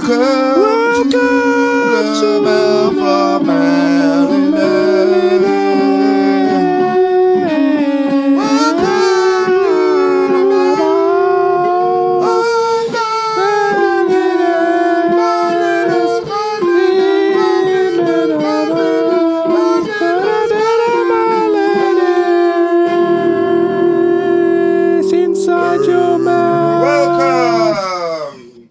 Welcome to the Mouth of Manliness. Inside your mouth. Welcome.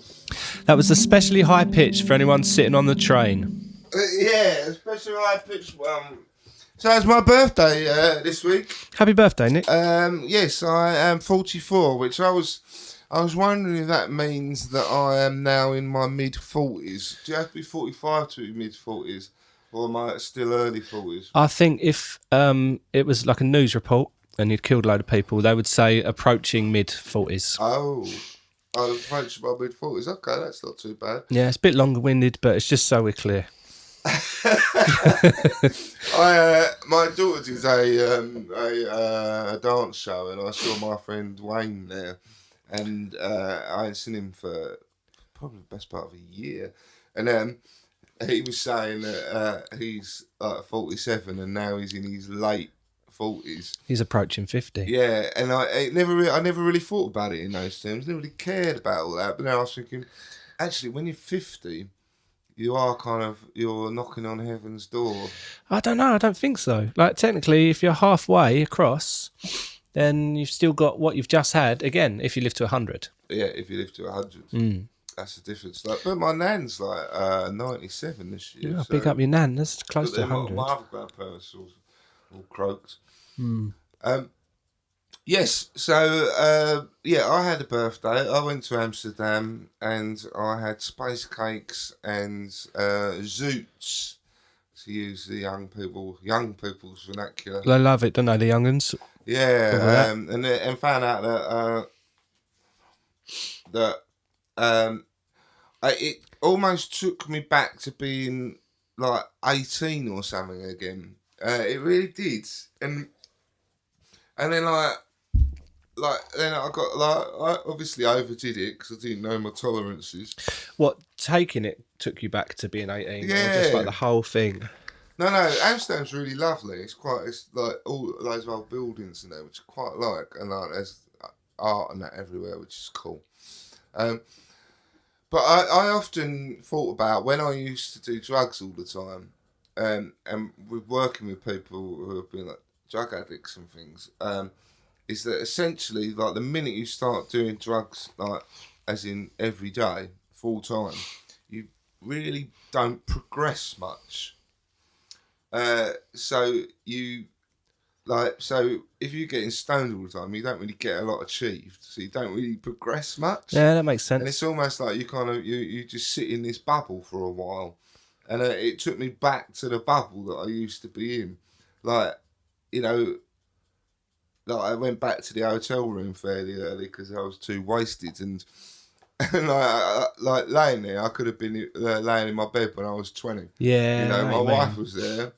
That was especially high pitched for anyone sitting on the train. Yeah, especially high pitch. So it's my birthday this week. Happy birthday, Nick. Yes, I am 44, which I was wondering if that means that I am now in my mid-40s. Do you have to be 45 to be mid-40s? Or am I still early 40s? I think if it was like a news report and you'd killed a load of people, they would say approaching mid-40s. Oh, I was approaching my mid-40s. Okay, that's not too bad. Yeah, it's a bit longer-winded, but it's just so we're clear. My daughter did a dance show, and I saw my friend Wayne there, and I hadn't seen him for probably the best part of a year, and he was saying that he's like 47 and now he's in his late 40s. He's approaching 50. Yeah, and I never really thought about it in those terms. Never really cared about all that. But now I was thinking, actually, when you're 50, you're knocking on heaven's door. I don't know. I don't think so. Like, technically, if you're halfway across, then you've still got what you've just had. Again, if you live to 100. Yeah, if you live to 100. That's the difference. Like, but my nan's like 97 this year. Yeah, so pick up your nan. That's close to 100. My other grandparents all croaked. Yes, so I had a birthday. I went to Amsterdam and I had space cakes and zoots, to use the young people's vernacular. They love it, don't they, the young'uns? Yeah, and found out that it almost took me back to being like 18 or something again. It really did, and then then I got I obviously overdid it because I didn't know my tolerances. What, taking it took you back to being 18? Yeah. Or just like the whole thing? No, Amsterdam's really lovely. It's like all those old buildings in there, which I quite like, and like there's art and that everywhere, which is cool. But I often thought about when I used to do drugs all the time, and with working with people who have been like drug addicts and things, is that essentially like the minute you start doing drugs, like as in every day, full time, you really don't progress much. So if you're getting stoned all the time, you don't really get a lot achieved. So you don't really progress much. Yeah, that makes sense. And it's almost like you just sit in this bubble for a while. And it took me back to the bubble that I used to be in. Like I went back to the hotel room fairly early because I was too wasted. And like laying there, I could have been laying in my bed when I was 20. Yeah. My wife was there.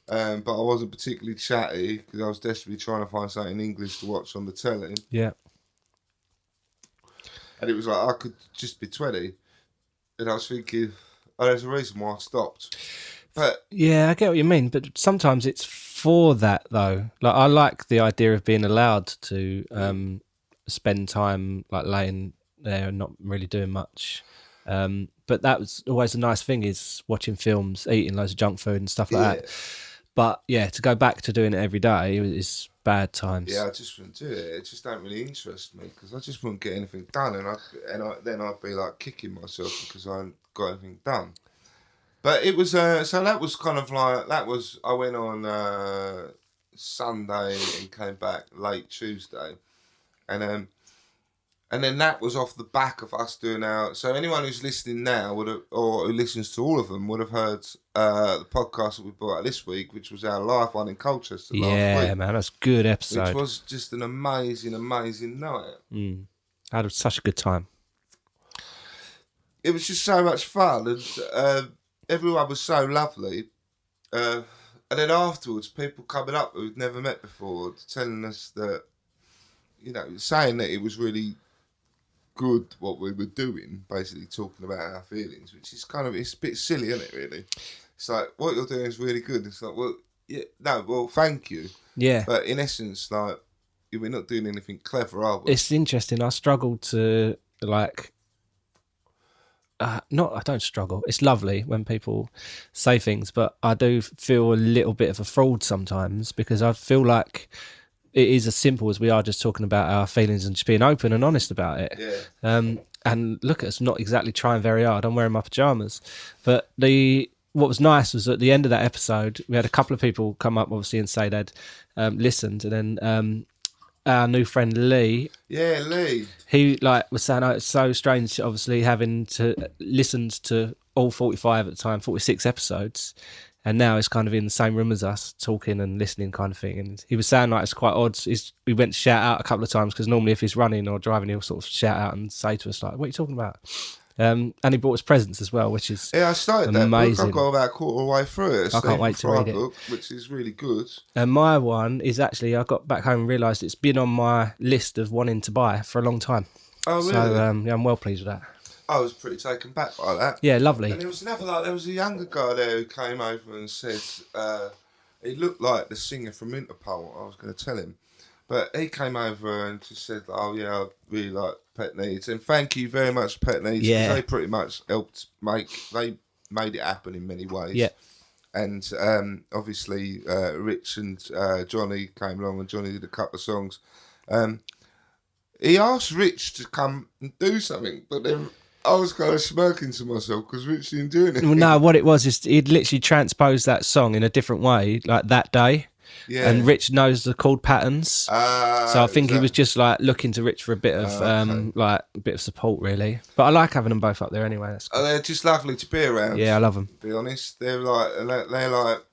But I wasn't particularly chatty because I was desperately trying to find something in English to watch on the telly. Yeah. And it was like I could just be 20. And I was thinking, there's a reason why I stopped. But yeah, I get what you mean. But sometimes it's for that, though. Like, I like the idea of being allowed to spend time like laying there and not really doing much. But that was always a nice thing, is watching films, eating loads of junk food and stuff like that. But yeah, to go back to doing it every day is bad times. Yeah, I just wouldn't do it. It just don't really interest me because I just wouldn't get anything done, and then I'd be like kicking myself because I hadn't got anything done. But it was so that was kind of like I went on Sunday and came back late Tuesday, and then that was off the back of us doing our. So anyone who's listening now or who listens to all of them would have heard the podcast that we brought out this week, which was our live one in Colchester last week. Yeah, man, that's a good episode. Which was just an amazing night. I had such a good time. It was just so much fun, and everyone was so lovely. And then afterwards, people coming up who'd never met before, telling us that, saying that it was really good what we were doing, basically talking about our feelings, which is kind of, it's a bit silly, isn't it, really? It's like, what you're doing is really good. It's like, well, yeah, no, well, thank you. Yeah. But in essence, like, we're not doing anything clever, are we? It's interesting. I struggle to, like, not, I don't struggle. It's lovely when people say things, but I do feel a little bit of a fraud sometimes because I feel like it is as simple as we are just talking about our feelings and just being open and honest about it. Yeah. And look at us, not exactly trying very hard. I'm wearing my pajamas. But what was nice was at the end of that episode, we had a couple of people come up, obviously, and say they'd listened. And then our new friend Lee, Yeah, Lee. he was saying, oh, it's so strange, obviously, having to listened to all 45 at the time, 46 episodes. And now he's kind of in the same room as us, talking and listening, kind of thing. And he was saying like it's quite odd. We went to shout out a couple of times because normally if he's running or driving, he'll sort of shout out and say to us like, "What are you talking about?" And he brought us presents as well, which is I started amazing. that book. I got about a quarter of the way through it. I can't wait to read it. Book, which is really good. And my one is actually, I got back home and realised it's been on my list of wanting to buy for a long time. Oh, really? So yeah, I'm well pleased with that. I was pretty taken back by that. Yeah, lovely. And there was there was a younger guy there who came over and said he looked like the singer from Interpol. I was going to tell him, but he came over and just said, "Oh yeah, I really like Pet Needs, and thank you very much, Pet Needs. Yeah, they pretty much helped they made it happen in many ways. Yeah, and obviously Rich and Johnny came along, and Johnny did a couple of songs. He asked Rich to come and do something, but then." I was kind of smirking to myself because Rich didn't do anything. Well, no, what it was is he'd literally transposed that song in a different way, like that day. Yeah. And Rich knows the chord patterns. So I think he was just like looking to Rich for a bit of like a bit of support, really. But I like having them both up there anyway. That's cool. They're just lovely to be around. Yeah, I love them. To be honest, they're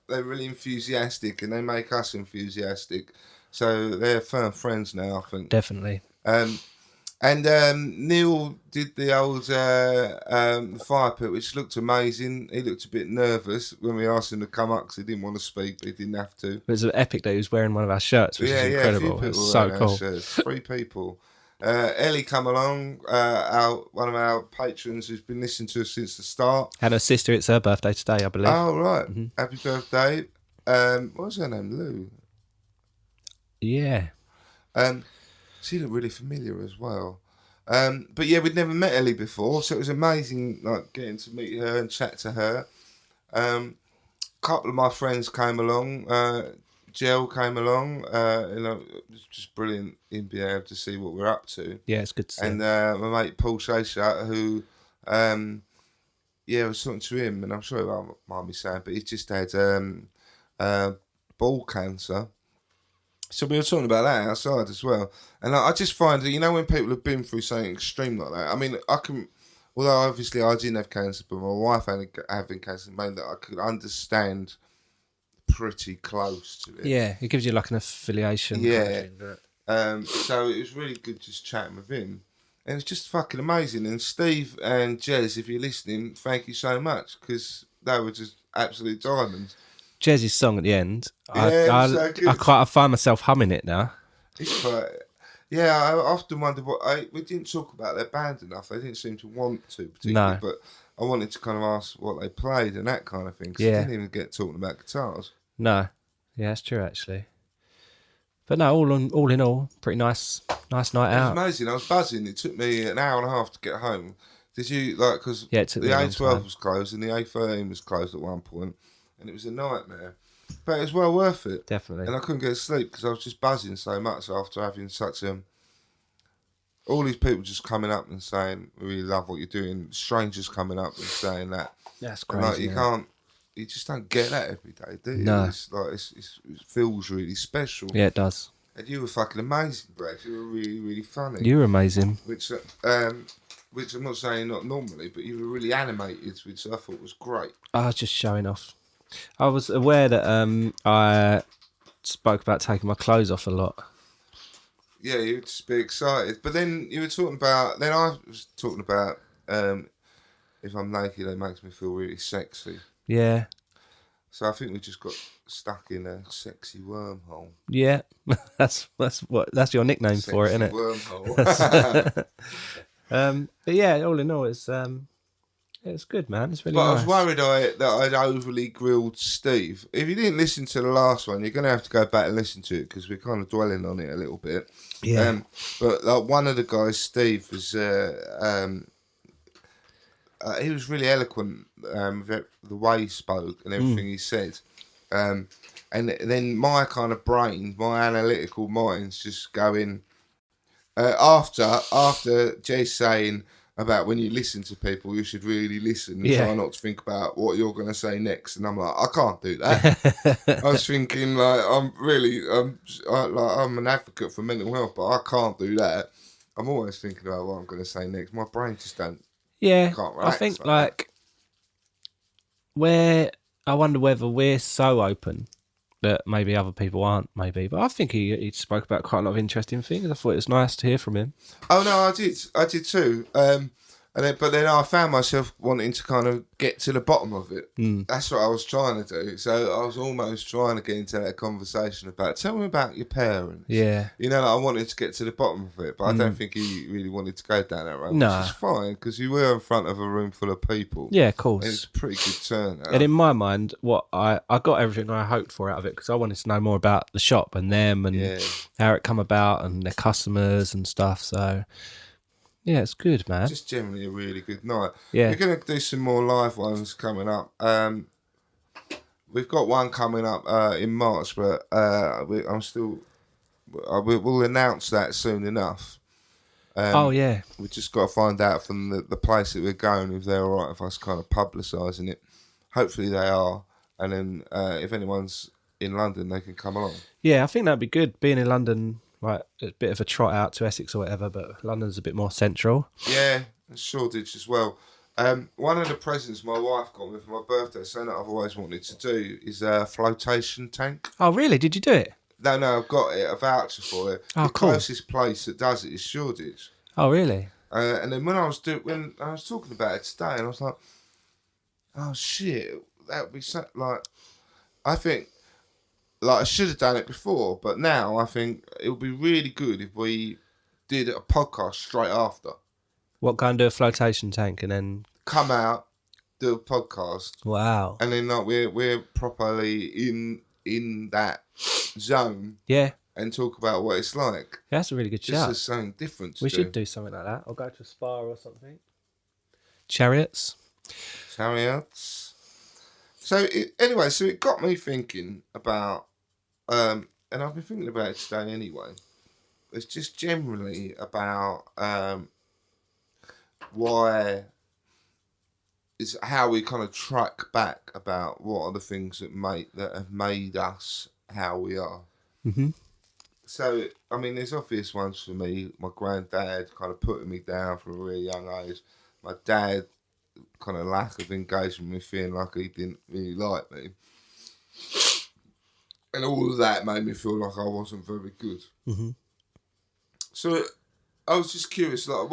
really enthusiastic, and they make us enthusiastic. So they're firm friends now, I think. Definitely. And Neil did the old fire pit, which looked amazing. He looked a bit nervous when we asked him to come up because he didn't want to speak, but he didn't have to. It was epic that he was wearing one of our shirts, which is incredible. It's so cool. 3 people. Ellie come along, one of our patrons who's been listening to us since the start. And her sister, it's her birthday today, I believe. Oh, right. Mm-hmm. Happy birthday. What was her name? Lou? Yeah. She looked really familiar as well. But yeah, we'd never met Ellie before, so it was amazing like getting to meet her and chat to her. A couple of my friends came along. Jill came along. It was just brilliant in being able to see what we're up to. Yeah, it's good to see. And my mate Paul Shasha, who, I was talking to him, and I'm sure he won't mind me saying, but he just had ball cancer. So we were talking about that outside as well. And I just find that, when people have been through something extreme like that, I mean, although obviously I didn't have cancer, but my wife having cancer meant that I could understand pretty close to it. Yeah, it gives you like an affiliation. Yeah. So it was really good just chatting with him. And it's just fucking amazing. And Steve and Jez, if you're listening, thank you so much, because they were just absolute diamonds. Jez's song at the end, I find myself humming it now. It's quite, I often wonder we didn't talk about their band enough. They didn't seem to want to particularly, no. But I wanted to kind of ask what they played and that kind of thing. Cause I didn't even get talking about guitars. No, yeah, that's true actually. But no, all in all, pretty nice night out. It was amazing. I was buzzing. It took me an hour and a half to get home. Did you because the A12 was closed and the A13 was closed at one point. And it was a nightmare. But it was well worth it. Definitely. And I couldn't get to sleep because I was just buzzing so much after having such all these people just coming up and saying, we really love what you're doing. Strangers coming up and saying that. That's crazy. And like, you just don't get that every day, do you? No. It's like, it feels really special. Yeah, it does. And you were fucking amazing, Brad. You were really, really funny. You were amazing. Which I'm not saying not normally, but you were really animated, which I thought was great. I was just showing off. I was aware that I spoke about taking my clothes off a lot. Yeah, you would just be excited. But then you were talking about... Then I was talking about if I'm naked, it makes me feel really sexy. Yeah. So I think we just got stuck in a sexy wormhole. Yeah, that's your nickname sexy for it, isn't it? Wormhole. But yeah, all in all, it's good, man. It's really But I nice. was worried that I'd overly grilled Steve. If you didn't listen to the last one, you're going to have to go back and listen to it because we're kind of dwelling on it a little bit. Yeah. But like one of the guys, Steve, was he was really eloquent with the way he spoke and everything he said. And then my kind of brain, my analytical mind's just going after Jay's saying about when you listen to people, you should really listen and try not to think about what you're going to say next. And I'm like, I can't do that. I was thinking like I'm an advocate for mental health, but I can't do that. I'm always thinking about what I'm going to say next. My brain just can't relax. I think like where I wonder whether we're so open that maybe other people aren't, maybe. But I think he spoke about quite a lot of interesting things. I thought it was nice to hear from him. Oh no, I did too. But then I found myself wanting to kind of get to the bottom of it. That's what I was trying to do. So I was almost trying to get into that conversation about, tell me about your parents. Yeah. You know, like I wanted to get to the bottom of it, but I don't think he really wanted to go down that road, No. which is fine, because you were in front of a room full of people. Yeah, of course. It's a pretty good turnout. And in my mind, what I got everything I hoped for out of it because I wanted to know more about the shop and them and how it come about and their customers and stuff. So... yeah, it's good, man. Just generally a really good night. Yeah. We're going to do some more live ones coming up. We've got one coming up in March, but we'll announce that soon enough. We've just got to find out from the place that we're going if they're all right with us kind of publicising it. Hopefully they are. And then if anyone's in London, they can come along. Yeah, I think that'd be good. Being in London... right, a bit of a trot out to Essex or whatever, but London's a bit more central. Yeah, Shoreditch as well. One of the presents my wife got me for my birthday, something that I've always wanted to do, is a flotation tank. Oh, really? Did you do it? No, I've got it, a voucher for it. Oh, the cool. closest place that does it is Shoreditch. Oh, really? And then when I was talking about it today, and I was like, oh shit, that would be so, like, I think. Like, I should have done it before, but now I think it would be really good if we did a podcast straight after. What, go and do a flotation tank and then... come out, do a podcast. Wow. And then like we're properly in that zone. Yeah. And talk about what it's like. That's a really good shout. Just something different to We should do something like that. Or go to a spa or something. Chariots. So it got me thinking about, and I've been thinking about it today anyway. It's just generally about why is how we kind of track back about what are the things that have made us how we are. Mm-hmm. So I mean, there's obvious ones for me. My granddad kind of putting me down from a really young age. My dad, kind of lack of engagement with feeling like he didn't really like me. And all of that made me feel like I wasn't very good. Mm-hmm. So I was just curious, like,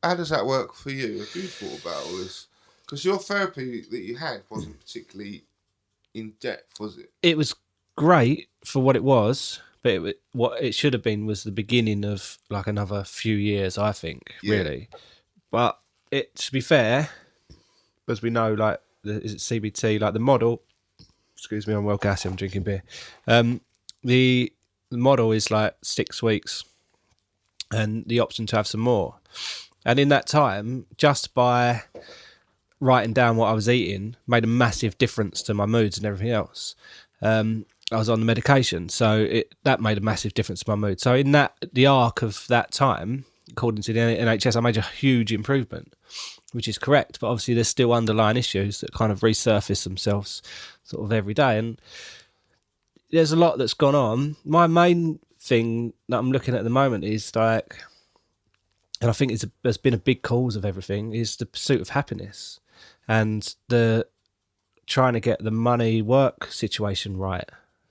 how does that work for you? Have you thought about all this? Because your therapy that you had wasn't particularly in depth, was it? It was great for what it was, but what it should have been was the beginning of like another few years, I think, really. But to be fair, as we know, like, is it CBT, like the model, excuse me, I'm well gassy, I'm drinking beer. The model is like 6 weeks and the option to have some more. And in that time, just by writing down what I was eating made a massive difference to my moods and everything else. I was on the medication, so that made a massive difference to my mood. So in the arc of that time, according to the NHS, I made a huge improvement, which is correct. But obviously there's still underlying issues that kind of resurface themselves sort of every day. And there's a lot that's gone on. My main thing that I'm looking at the moment is like, and I think there's been a big cause of everything, is the pursuit of happiness and the trying to get the money work situation right.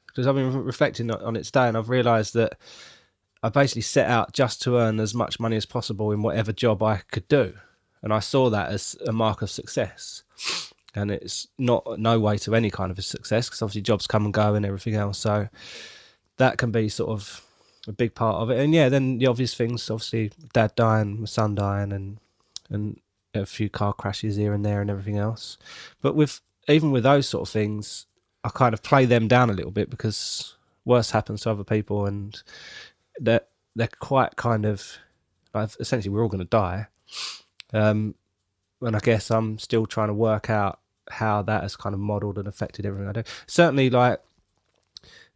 Because I've been reflecting on it today and I've realised that I basically set out just to earn as much money as possible in whatever job I could do. And I saw that as a mark of success. And it's no way to any kind of a success because obviously jobs come and go and everything else. So that can be sort of a big part of it. And yeah, then the obvious things, obviously, dad dying, my son dying, and a few car crashes here and there and everything else. But even with those sort of things, I kind of play them down a little bit because worse happens to other people, and they're quite kind of like, essentially we're all going to die. And I guess I'm still trying to work out how that has kind of modelled and affected everything I do. Certainly, like,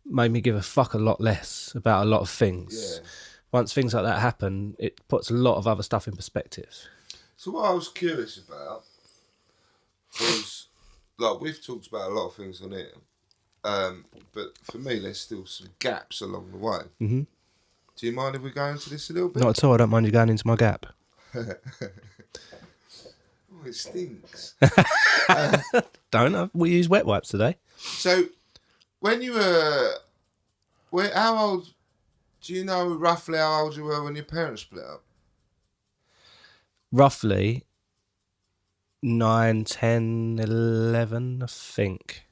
made me give a fuck a lot less about a lot of things. Yeah. Once things like that happen, it puts a lot of other stuff in perspective. So what I was curious about was, like, we've talked about a lot of things on it, but for me, there's still some gaps along the way. Mm-hmm. Do you mind if we go into this a little bit? Not at all. I don't mind you going into my gap. Oh, it stinks. Don't. We use wet wipes today. So, when you were, how old? Do you know roughly how old you were when your parents split up? Roughly 9, 10, 11, I think.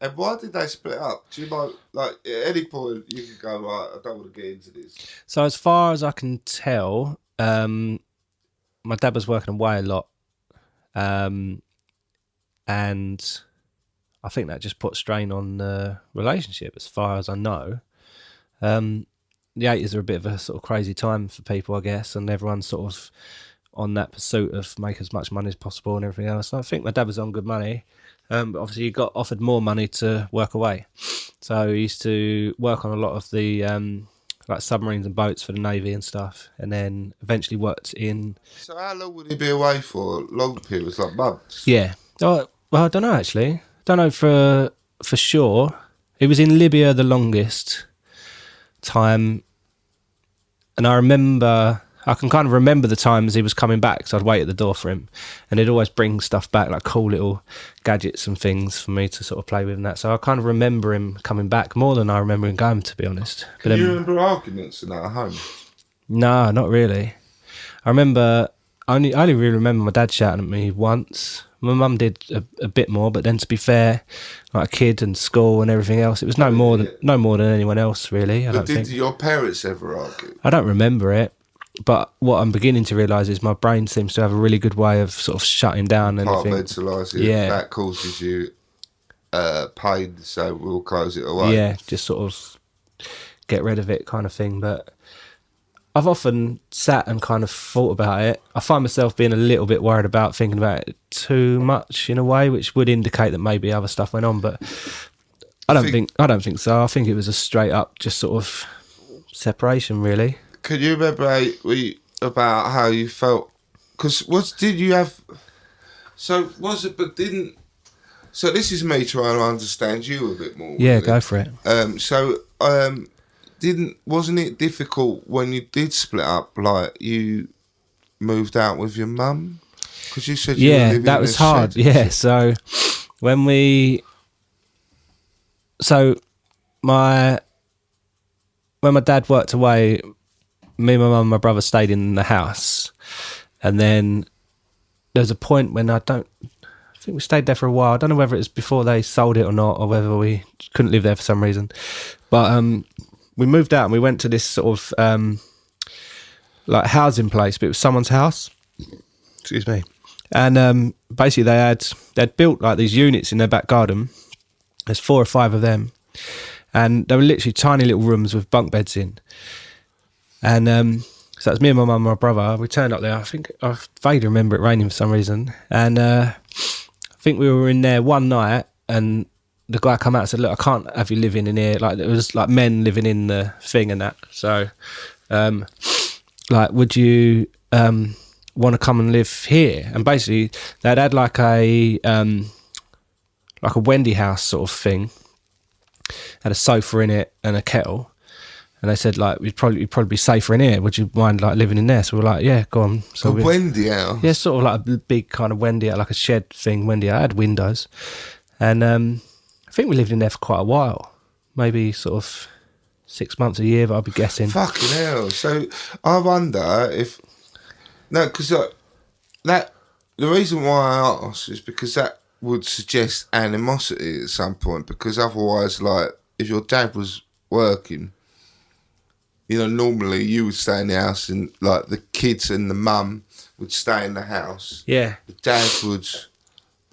And why did they split up? Do you mind, like, at any point you can go, right, I don't want to get into this? So as far as I can tell, my dad was working away a lot, and I think that just put strain on the relationship, as far as I know. The 80s are a bit of a sort of crazy time for people, I guess, and everyone's sort of on that pursuit of make as much money as possible and everything else. And I think my dad was on good money, but obviously he got offered more money to work away. So he used to work on a lot of the like submarines and boats for the Navy and stuff, and then eventually worked in... So how long would he be away for? Long periods, like months? Yeah. Oh, well, I don't know, actually. Don't know for sure. He was in Libya the longest time, and I can kind of remember the times he was coming back, so I'd wait at the door for him, and he'd always bring stuff back, like cool little gadgets and things for me to sort of play with and that. So I kind of remember him coming back more than I remember him going, to be honest. Can you remember arguments in that at home? No, not really. I only really remember my dad shouting at me once. My mum did a bit more, but then, to be fair, like a kid and school and everything else, it was no more than anyone else, really. But did your parents ever argue? I don't remember it, but what I'm beginning to realise is my brain seems to have a really good way of sort of shutting down and compartmentalising. Yeah, that causes you pain, so we'll close it away. Yeah, just sort of get rid of it, kind of thing. But I've often sat and kind of thought about it. I find myself being a little bit worried about thinking about it too much in a way, which would indicate that maybe other stuff went on. But I don't think so. I think it was a straight up just sort of separation, really. Can you remember about how you felt? Because so this is me trying to understand you a bit more. Yeah, really. Go for it. Wasn't it difficult when you did split up? Like, you moved out with your mum? Because you said you were living that in was a hard. shed. Yeah, so when my dad worked away, me, my mum, and my brother stayed in the house, and then there was a point when I think we stayed there for a while. I don't know whether it was before they sold it or not, or whether we couldn't live there for some reason. But we moved out and we went to this sort of like housing place, but it was someone's house. Excuse me. And basically they'd built like these units in their back garden. There's 4 or 5 of them, and they were literally tiny little rooms with bunk beds in. And so it was me and my mum and my brother. We turned up there. I think I vaguely remember it raining for some reason. And I think we were in there one night, and the guy come out and said, "Look, I can't have you living in here." Like, it was like men living in the thing and that. So, like, would you want to come and live here? And basically, they'd had like a Wendy house sort of thing. Had a sofa in it and a kettle. And they said, like, you'd probably be safer in here. Would you mind, like, living in there? So we're like, yeah, go on. So Wendy house? Yeah, sort of like a big kind of Wendy, like a shed thing. Wendy, I had windows. And I think we lived in there for quite a while. Maybe sort of 6 months, a year, but I'd be guessing. Fucking hell. So I wonder if... No, because the reason why I asked is because that would suggest animosity at some point. Because otherwise, like, if your dad was working... you know, normally you would stay in the house and like the kids and the mum would stay in the house. Yeah. The dad would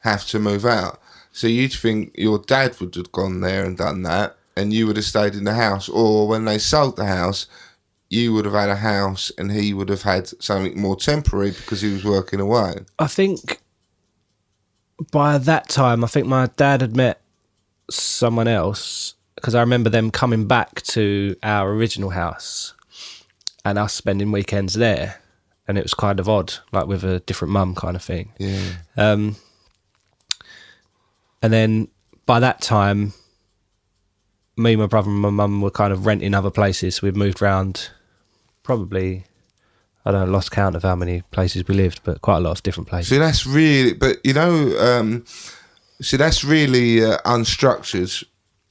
have to move out. So you'd think your dad would have gone there and done that, and you would have stayed in the house. Or when they sold the house, you would have had a house and he would have had something more temporary because he was working away. I think by that time, I think my dad had met someone else, because I remember them coming back to our original house and us spending weekends there, and it was kind of odd, like with a different mum kind of thing. Yeah. And then by that time, me, my brother and my mum were kind of renting other places. We'd moved round probably, I don't know, lost count of how many places we lived, but quite a lot of different places. So that's really, but you know, so that's really unstructured.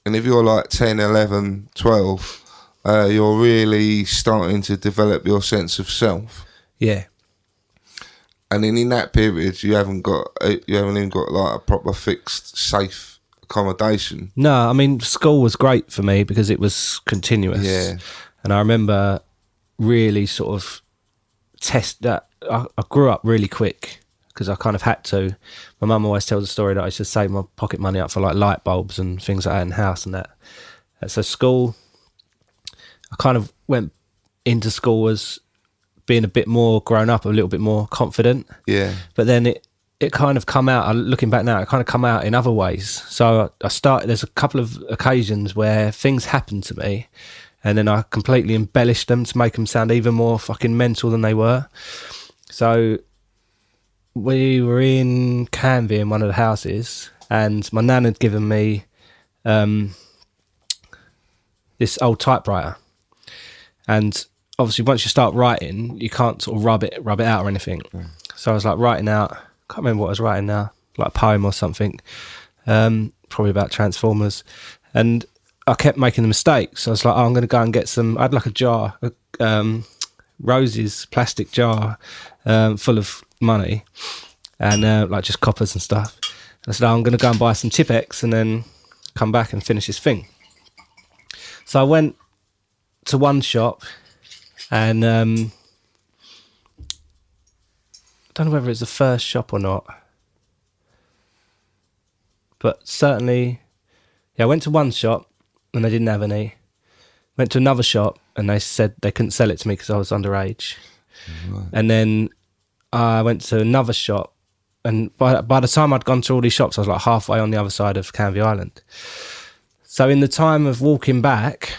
And if you're like 10, 11, 12, you're really starting to develop your sense of self. Yeah. And then in that period, you haven't even got like a proper fixed, safe accommodation. No, I mean, school was great for me because it was continuous. Yeah. And I remember really sort of test that. I grew up really quick because I kind of had to. My mum always tells a story that I used to save my pocket money up for like light bulbs and things like that in the house and that. So school, I kind of went into school as being a bit more grown up, a little bit more confident. Yeah. But then it kind of come out, looking back now, it kind of come out in other ways. So I started, there's a couple of occasions where things happened to me and then I completely embellished them to make them sound even more fucking mental than they were. So we were in Canvey in one of the houses and my nan had given me this old typewriter. And obviously once you start writing, you can't sort of rub it out or anything. So I was like writing out, can't remember what I was writing now, like a poem or something, probably about Transformers. And I kept making the mistakes. I was like, I'm going to go and get some, I had like a jar, Rose's plastic jar full of money and like just coppers and stuff. I said, I'm going to go and buy some Tipex and then come back and finish this thing. So I went to one shop and I don't know whether it's the first shop or not, but certainly, yeah, I went to one shop and they didn't have any. Went to another shop and they said they couldn't sell it to me because I was underage. Right. And then I went to another shop and by the time I'd gone to all these shops, I was like halfway on the other side of Canvey Island. So in the time of walking back,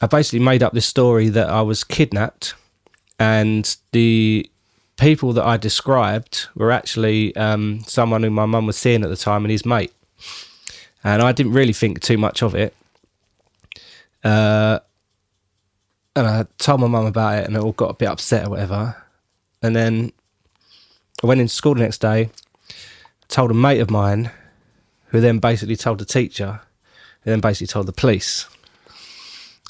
I basically made up this story that I was kidnapped and the people that I described were actually someone who my mum was seeing at the time and his mate. And I didn't really think too much of it. And I told my mum about it and it all got a bit upset or whatever. And then I went into school the next day, told a mate of mine, who then basically told the teacher, who then basically told the police.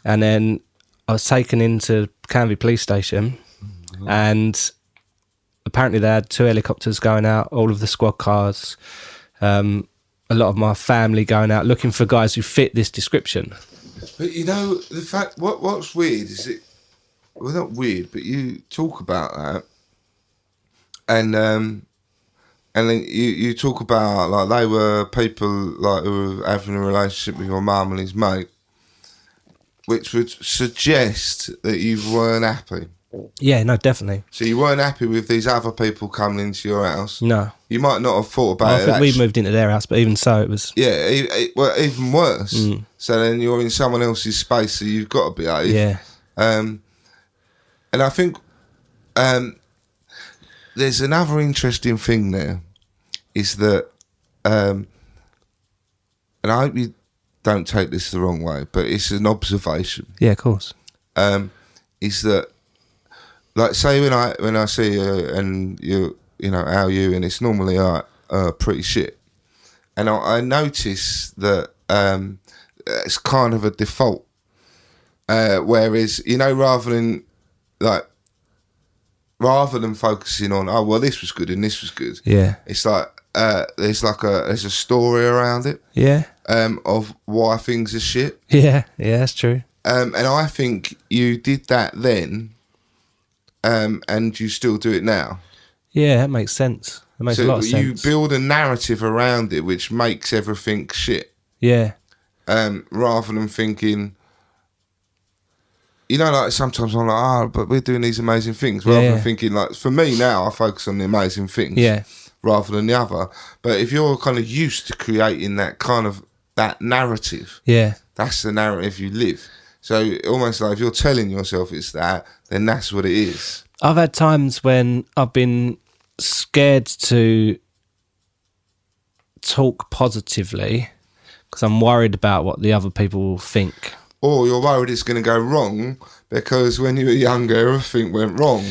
And then I was taken into Canvey police station and apparently they had 2 helicopters going out, all of the squad cars, a lot of my family going out looking for guys who fit this description. But you know, the fact, what's weird is it, well, not weird, but you talk about that and then you talk about like they were people like who were having a relationship with your mum and his mate, which would suggest that you weren't happy. Yeah, no, definitely. So you weren't happy with these other people coming into your house? No. You might not have thought about it. I think we moved into their house, but even so, it was... Yeah, well, even worse. So then you're in someone else's space, so you've got to behave. Yeah. And I think there's another interesting thing there, is that, and I hope you don't take this the wrong way, but it's an observation. Yeah, of course. Is that, like, say when I see you and you know how you, and it's normally pretty shit, and I notice that it's kind of a default, whereas you know rather than focusing on this was good and this was good, yeah, it's like there's a story around it, yeah, of why things are shit. Yeah, that's true. And I think you did that then, and you still do it now. Yeah, that makes sense. That makes a lot of sense. You build a narrative around it which makes everything shit. Yeah. Rather than thinking, like sometimes I'm like, but we're doing these amazing things. Rather than thinking, like, for me now, I focus on the amazing things. Yeah. Rather than the other. But if you're kind of used to creating that narrative, that's the narrative you live. So almost like if you're telling yourself it's that, then that's what it is. I've had times when I've been scared to talk positively because I'm worried about what the other people think. Or you're worried it's going to go wrong because when you were younger, everything went wrong.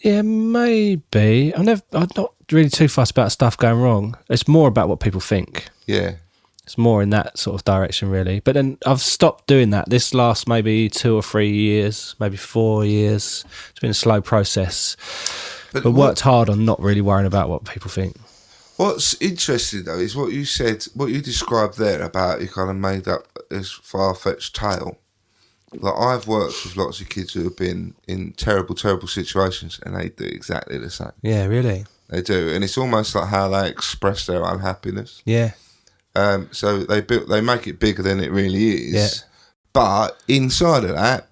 Yeah, maybe. I'm not really too fussed about stuff going wrong. It's more about what people think. Yeah. It's more in that sort of direction, really. But then I've stopped doing that. This last maybe 2 or 3 years, maybe 4 years. It's been a slow process. But worked hard on not really worrying about what people think. What's interesting, though, is what you said, what you described there about you kind of made up this far-fetched tale. Like, I've worked with lots of kids who have been in terrible, terrible situations, and they do exactly the same. Yeah, really? They do. And it's almost like how they express their unhappiness. Yeah. So they make it bigger than it really is. Yeah. But inside of that,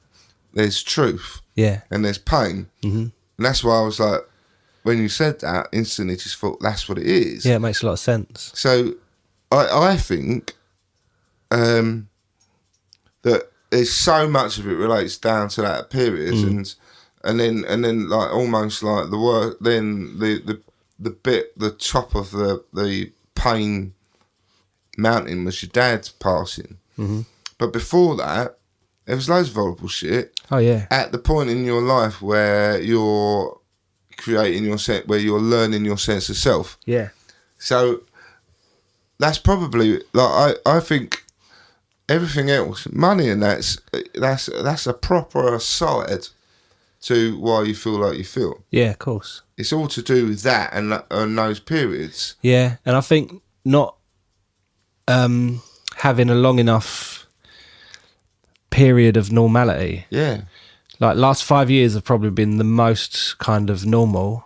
there's truth. Yeah. And there's pain. Mm-hmm. And that's why I was like, when you said that, instantly just thought that's what it is. Yeah, it makes a lot of sense. So I think that there's so much of it relates down to that period, and then like almost like the work, then the top of the pain mountain was your dad's passing. Mm-hmm. But before that, there was loads of horrible shit. Oh yeah. At the point in your life where you're creating your set, where you're learning your sense of self. Yeah. So that's probably like I think everything else, money and that's a proper aside to why you feel like you feel. Yeah, of course. It's all to do with that and those periods. Yeah, and I think not having a long enough period of normality. Yeah. Like last 5 years have probably been the most kind of normal,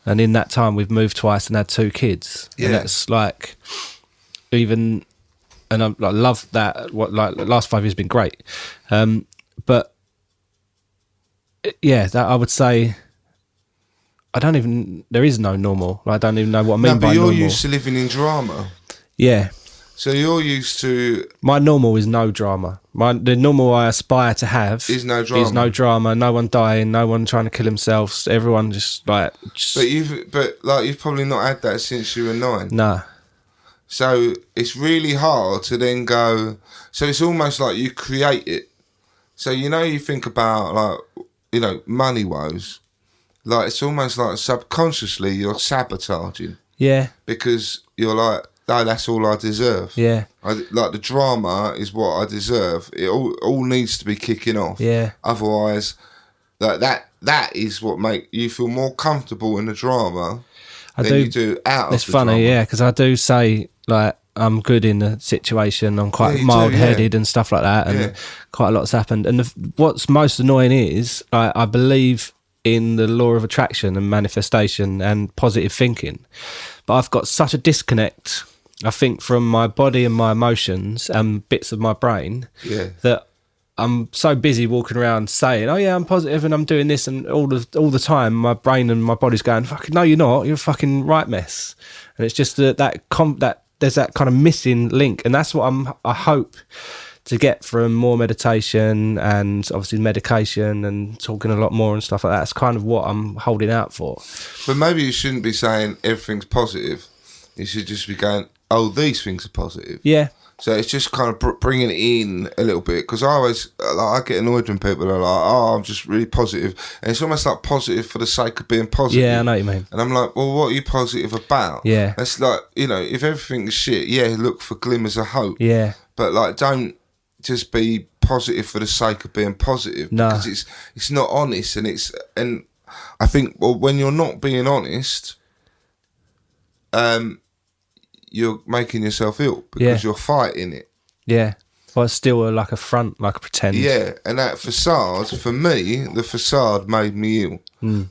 and in that time we've moved twice and had 2 kids. Yeah. And that's like even, and I love that. What like the last 5 years have been great, but yeah, that I would say. There is no normal. I don't even know what I mean by normal. No, but you're used to living in drama. Yeah. So you're used to... My normal is no drama. The normal I aspire to have... Is no drama. Is no drama, no one dying, no one trying to kill themselves, everyone just like... But you've probably not had that since you were 9. Nah. So it's really hard to then go... So it's almost like you create it. So, you think about, like, money woes... Like, it's almost like subconsciously you're sabotaging. Yeah. Because you're like, no, that's all I deserve. Yeah. Like, the drama is what I deserve. It all needs to be kicking off. Yeah. Otherwise, like that is what make you feel more comfortable in the drama you do out of the drama. It's funny, yeah, because I do say, like, I'm good in the situation. I'm quite mild-headed and stuff like that. And quite a lot's happened. And what's most annoying is, I believe... in the law of attraction and manifestation and positive thinking, but I've got such a disconnect, I think, from my body and my emotions and bits of my brain that I'm so busy walking around saying, "Oh yeah, I'm positive and I'm doing this," and all the time my brain and my body's going, "Fucking no, you're not. You're a fucking right mess." And it's just that there's that kind of missing link, and that's what I hope to get from more meditation and obviously medication and talking a lot more and stuff like that. That's kind of what I'm holding out for. But maybe you shouldn't be saying everything's positive. You should just be going, oh, these things are positive. Yeah. So it's just kind of bringing it in a little bit. Because I get annoyed when people are like, oh, I'm just really positive. And it's almost like positive for the sake of being positive. Yeah, I know what you mean. And I'm like, well, what are you positive about? Yeah. It's like, if everything's shit, look for glimmers of hope. Yeah. But like, don't just be positive for the sake of being positive. No. Because it's not honest, and I think when you're not being honest, you're making yourself ill because you're fighting it. Yeah. Well, it's still like a front, like a pretend. Yeah, and that facade, for me, the facade made me ill.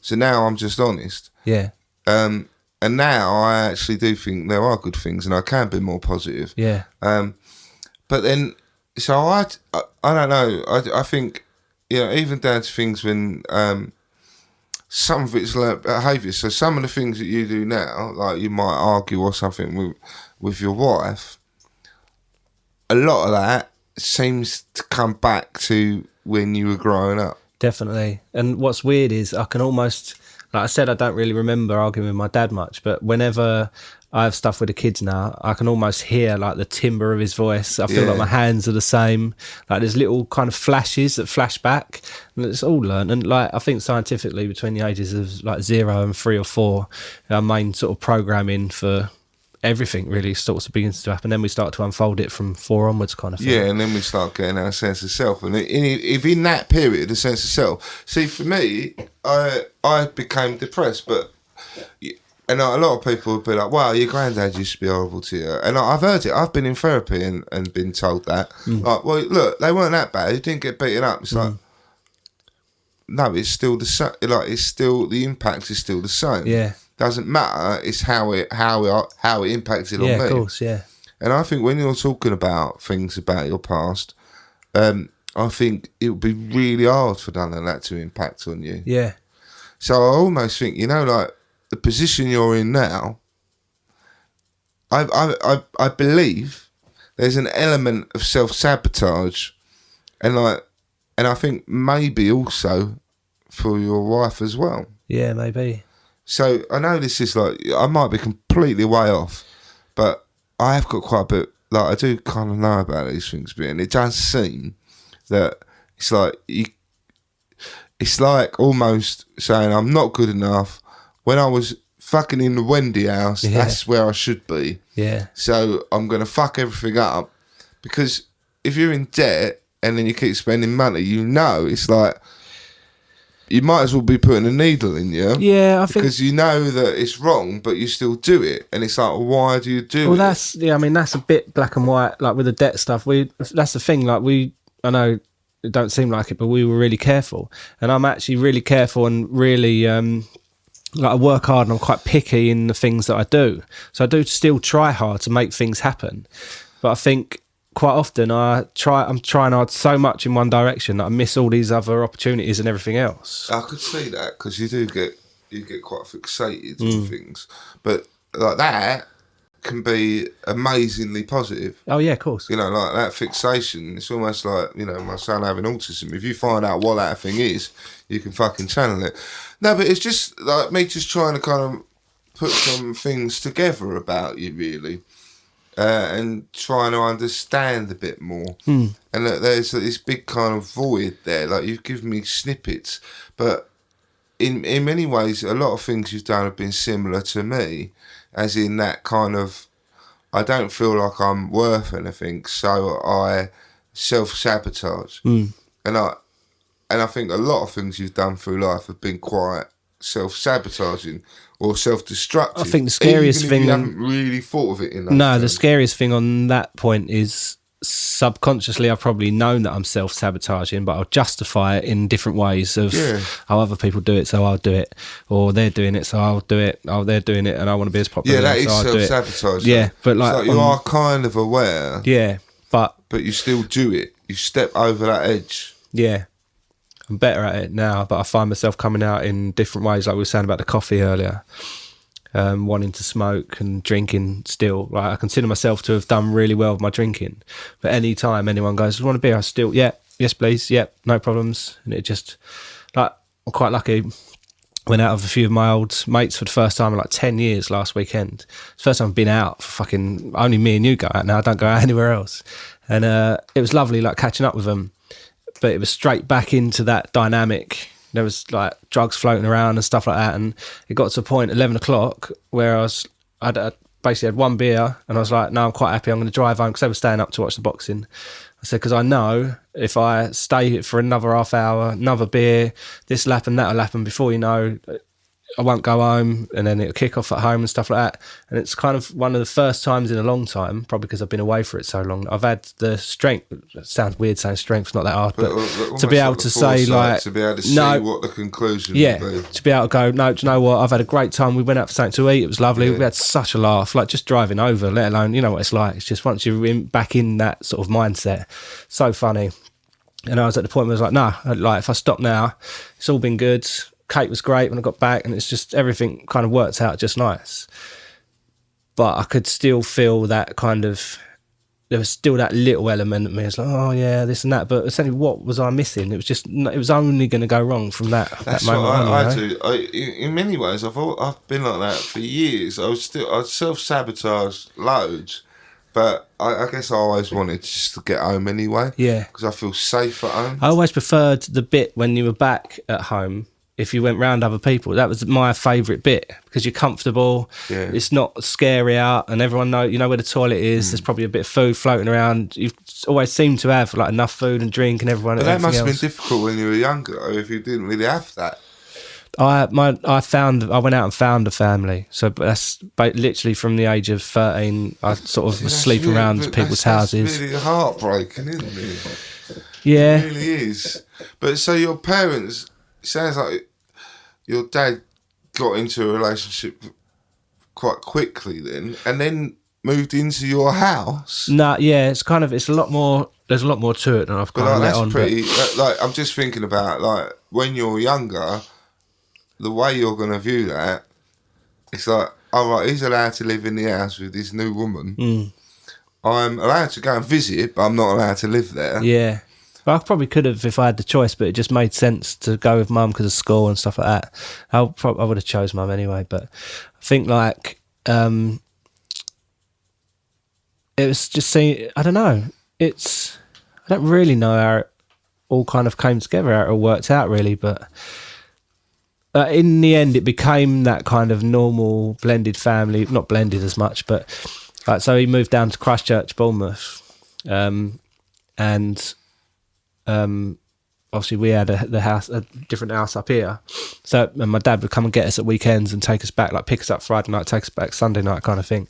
So now I'm just honest. Yeah. And now I actually do think there are good things, and I can be more positive. Yeah. But then, so I don't know. I think, even down to things when some of it's learnt behaviour. So some of the things that you do now, like you might argue or something with your wife, a lot of that seems to come back to when you were growing up. Definitely. And what's weird is I can almost, like I said, I don't really remember arguing with my dad much, but whenever I have stuff with the kids now, I can almost hear like the timbre of his voice. I feel like my hands are the same. Like there's little kind of flashes that flash back, and it's all learned. And like I think scientifically, between the ages of like 0 and 3 or 4, our main sort of programming for everything really starts to begins to happen. Then we start to unfold it from 4 onwards, kind of thing. Yeah, and then we start getting our sense of self. And if in that period, the sense of self, see, for me, I became depressed, but. And a lot of people would be like, "Wow, your granddad used to be horrible to you," and I've heard it. I've been in therapy and been told that. Like, well, look, they weren't that bad. He didn't get beaten up. It's like, no, it's still the same. Like, it's still the impact is still the same. Yeah, doesn't matter. It's how it impacted on me. Yeah, of course. Yeah, and I think when you're talking about things about your past, I think it would be really hard for none of that to impact on you. Yeah. So I almost think, like. The position you're in now, I believe there's an element of self-sabotage, and I think maybe also for your wife as well. Yeah, maybe. So I know this is like, I might be completely way off, but I have got quite a bit, like I do kind of know about these things, and it does seem that it's like it's like almost saying I'm not good enough. When I was fucking in the Wendy house, that's where I should be. Yeah. So I'm going to fuck everything up. Because if you're in debt and then you keep spending money, it's like, you might as well be putting a needle in you. Yeah, I think. Because you know that it's wrong, but you still do it. And it's like, well, why do you do it? Well, that's a bit black and white, like with the debt stuff. That's the thing, like I know it don't seem like it, but we were really careful. And I'm actually really careful and really, like I work hard and I'm quite picky in the things that I do. So I do still try hard to make things happen. But I think quite often I'm trying hard so much in one direction that I miss all these other opportunities and everything else. I could see that, because you get quite fixated on things. But like that can be amazingly positive. Oh yeah, of course. Like that fixation, it's almost like, my son having autism. If you find out what that thing is, you can fucking channel it. No, but it's just like me just trying to kind of put some things together about you, really, and trying to understand a bit more. And that there's this big kind of void there. Like, you've given me snippets, but in many ways, a lot of things you've done have been similar to me, as in that kind of, I don't feel like I'm worth anything, so I self-sabotage. And I think a lot of things you've done through life have been quite self-sabotaging or self-destructive. I think the scariest even thing... if you haven't really thought of it in those No, terms. the scariest thing on that point is subconsciously I've probably known that I'm self-sabotaging, but I'll justify it in different ways of how other people do it, so I'll do it. Or they're doing it, so I'll do it. Oh, they're doing it, and I want to be as popular. Yeah, that is so self-sabotage. Yeah, but like you are kind of aware. Yeah, but you still do it. You step over that edge. Yeah. I'm better at it now, but I find myself coming out in different ways, like we were saying about the coffee earlier, wanting to smoke and drinking still. Like, I consider myself to have done really well with my drinking. But any time anyone goes, "You want a beer?" I still, yeah, yes please, yeah, no problems. And it just, like, I'm quite lucky. Went out with a few of my old mates for the first time in like 10 years last weekend. It's the first time I've been out for fucking, only me and you go out now, I don't go out anywhere else. And it was lovely, like, catching up with them. But it was straight back into that dynamic. There was like drugs floating around and stuff like that, and it got to a point 11 o'clock where I basically had one beer, and I was like, no, I'm quite happy, I'm going to drive home, because they were staying up to watch the boxing. I said, because I know if I stay for another half hour, another beer, this will happen, that will happen, before you know, I won't go home, and then it'll kick off at home and stuff like that. And it's kind of one of the first times in a long time, probably because I've been away for it so long, I've had the strength. It sounds weird saying strength, it's not that hard, but to be able to say like, to be able to see no, what the conclusion yeah, would be. to be able to go, no, do you know what? I've had a great time. We went out for something to eat. It was lovely. Yeah. We had such a laugh. Like just driving over, let alone, you know what it's like. It's just once you're back in that sort of mindset, so funny. And I was at the point where I was like, no, like if I stop now, it's all been good. Kate was great when I got back, and it's just everything kind of worked out just nice. But I could still feel that kind of, there was still that little element of me. It's like, oh yeah, this and that. But essentially, what was I missing? It was just, it was only going to go wrong from that. That's that moment what I on, do. In many ways, I've been like that for years. I self-sabotage loads, but I guess I always wanted just to get home anyway. Yeah, because I feel safe at home. I always preferred the bit when you were back at home. If you went round other people, that was my favourite bit because you're comfortable. Yeah. It's not scary out, and everyone you know where the toilet is. There's probably a bit of food floating around. You've always seemed to have like enough food and drink, and everyone. But that must have else. been difficult when you were younger, though, if you didn't really have that. I went out and found a family. So that's literally from the age of 13. I sort of was sleeping around people's houses. That's really heartbreaking, isn't it? Yeah, It really is. But so your parents. Sounds like your dad got into a relationship quite quickly then, and then moved into your house. Nah, yeah, it's a lot more. There's a lot more to it than I've kind of let on. Like I'm just thinking about like when you're younger, the way you're going to view that. It's like, all right, he's allowed to live in the house with this new woman. I'm allowed to go and visit, but I'm not allowed to live there. Yeah. Well, I probably could have if I had the choice, but it just made sense to go with mum because of school and stuff like that. I would have chose mum anyway, but I think like it was just I don't know. I don't really know how it all kind of came together, how it all worked out really, but in the end it became that kind of normal blended family, not blended as much, but like so he moved down to Christchurch, Bournemouth, and obviously we had a different house up here, so and my dad would come and get us at weekends and take us back, like pick us up Friday night, take us back Sunday night kind of thing.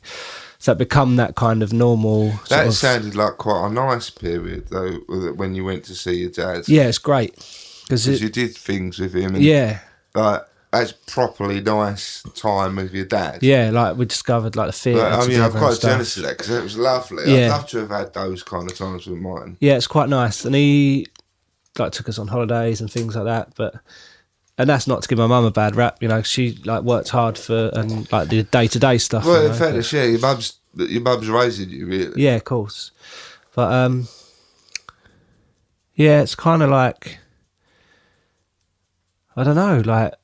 So it become that kind of normal that sounded like quite a nice period though, when you went to see your dad. Yeah, it's great because you did things with him and yeah, like that's properly nice time with your dad. Yeah, like we discovered like the theatre. I mean, I'm quite jealous of that because it was lovely. Yeah. I'd love to have had those kind of times with mine. Yeah, it's quite nice, and he like took us on holidays and things like that. And that's not to give my mum a bad rap, you know. She like worked hard for and like the day-to-day stuff. Well, you in know, fairness, yeah, your mum's raising you, really. Yeah, of course. But yeah, it's kind of like I don't know, like.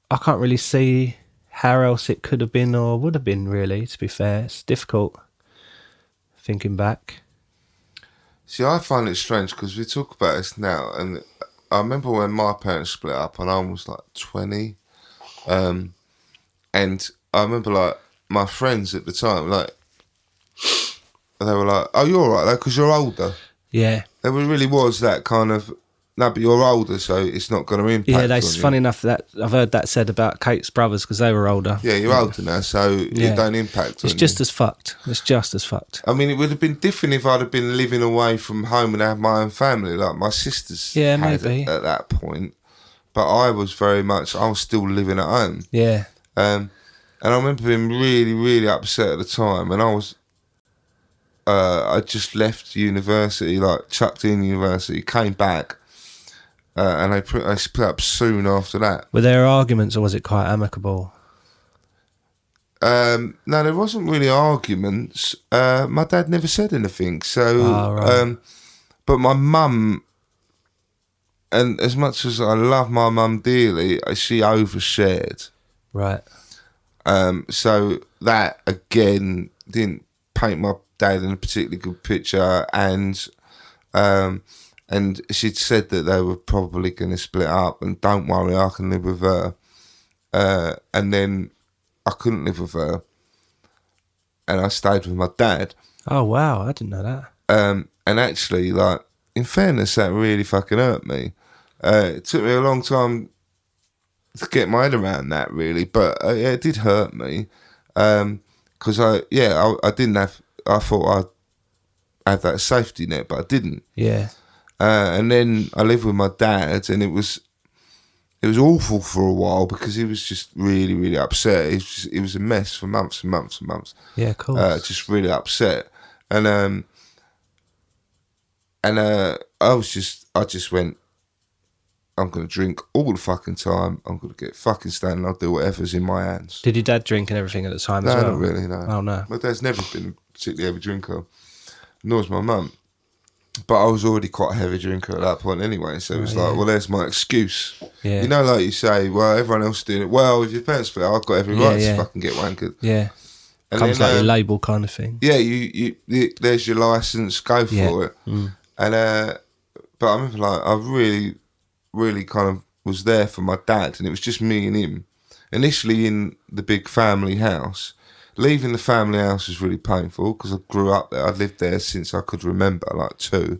I can't really see how else it could have been or would have been, really, to be fair. It's difficult thinking back. See, I find it strange because we talk about this now, and I remember when my parents split up and I was like 20. And I remember like my friends at the time, like, they were like, oh, you're all right though, because you're older. Yeah. There really was that kind of, no, but you're older, so it's not going to impact on you. Yeah, funny enough that I've heard that said about Kate's brothers because they were older. Yeah, you're older now, so it don't impact on you. It's just as fucked. It's just as fucked. I mean, it would have been different if I'd have been living away from home and had my own family, like my sisters had maybe. at that point. But I was still living at home. Yeah. And I remember being really, really upset at the time, and I just left university, like chucked in university, came back. And I split up soon after that. Were there arguments or was it quite amicable? No, there wasn't really arguments. My dad never said anything. So, right. But my mum, and as much as I love my mum dearly, she overshared. Right. So that again didn't paint my dad in a particularly good picture, and she'd said that they were probably going to split up, and don't worry, I can live with her. And then I couldn't live with her, and I stayed with my dad. Oh wow, I didn't know that. And actually, like, in fairness, that really fucking hurt me. It took me a long time to get my head around that really, but yeah, it did hurt me because I didn't have. I thought I'd have that safety net, but I didn't. Yeah. And then I lived with my dad, and it was awful for a while because he was just really, really upset. It was a mess for months and months and months. Yeah, of course. Just really upset, and I just went, I'm gonna drink all the fucking time. I'm gonna get fucking stoned, and I'll do whatever's in my hands. Did your dad drink and everything at the time No, as well? not really. No. Oh no. My dad's never been a particularly heavy drinker, nor was my mum. But I was already quite a heavy drinker at that point anyway, so it was like, well, there's my excuse. Yeah. You know, like you say, well, everyone else is doing it. Well, if your parents split, I've got every right to fucking get wankered. Yeah. And Comes then, like your label kind of thing. Yeah, you there's your license, go for it. Mm. And but I remember, like, I really, really kind of was there for my dad, and it was just me and him. Initially in the big family house. Leaving the family house was really painful because I grew up there. I'd lived there since I could remember, like 2.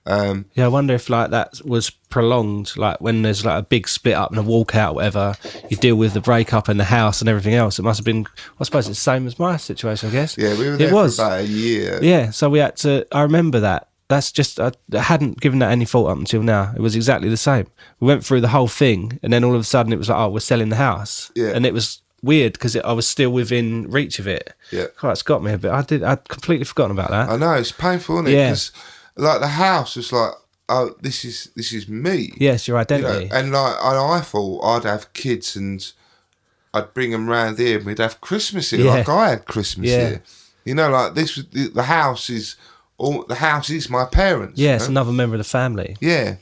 Yeah, I wonder if like that was prolonged, like when there's like a big split up and a walkout, whatever, you deal with the breakup and the house and everything else. It must have been, I suppose it's the same as my situation, I guess. Yeah, we were there for about a year. Yeah, so we had to, I remember that. That's just, I hadn't given that any thought up until now. It was exactly the same. We went through the whole thing and then all of a sudden it was like, oh, we're selling the house. Yeah. And it was weird because I was still within reach of it. Yeah. God, it's got me a bit. I'd completely forgotten about that. I know, it's painful, isn't it? Yeah. Because like the house was like, oh, this is me. Yes, your identity. You know? And like I thought I'd have kids and I'd bring them round here and we'd have Christmas here, like I had Christmas here. You know, like this was the house is my parents. Yeah, you it's know? another member of the family. Yeah.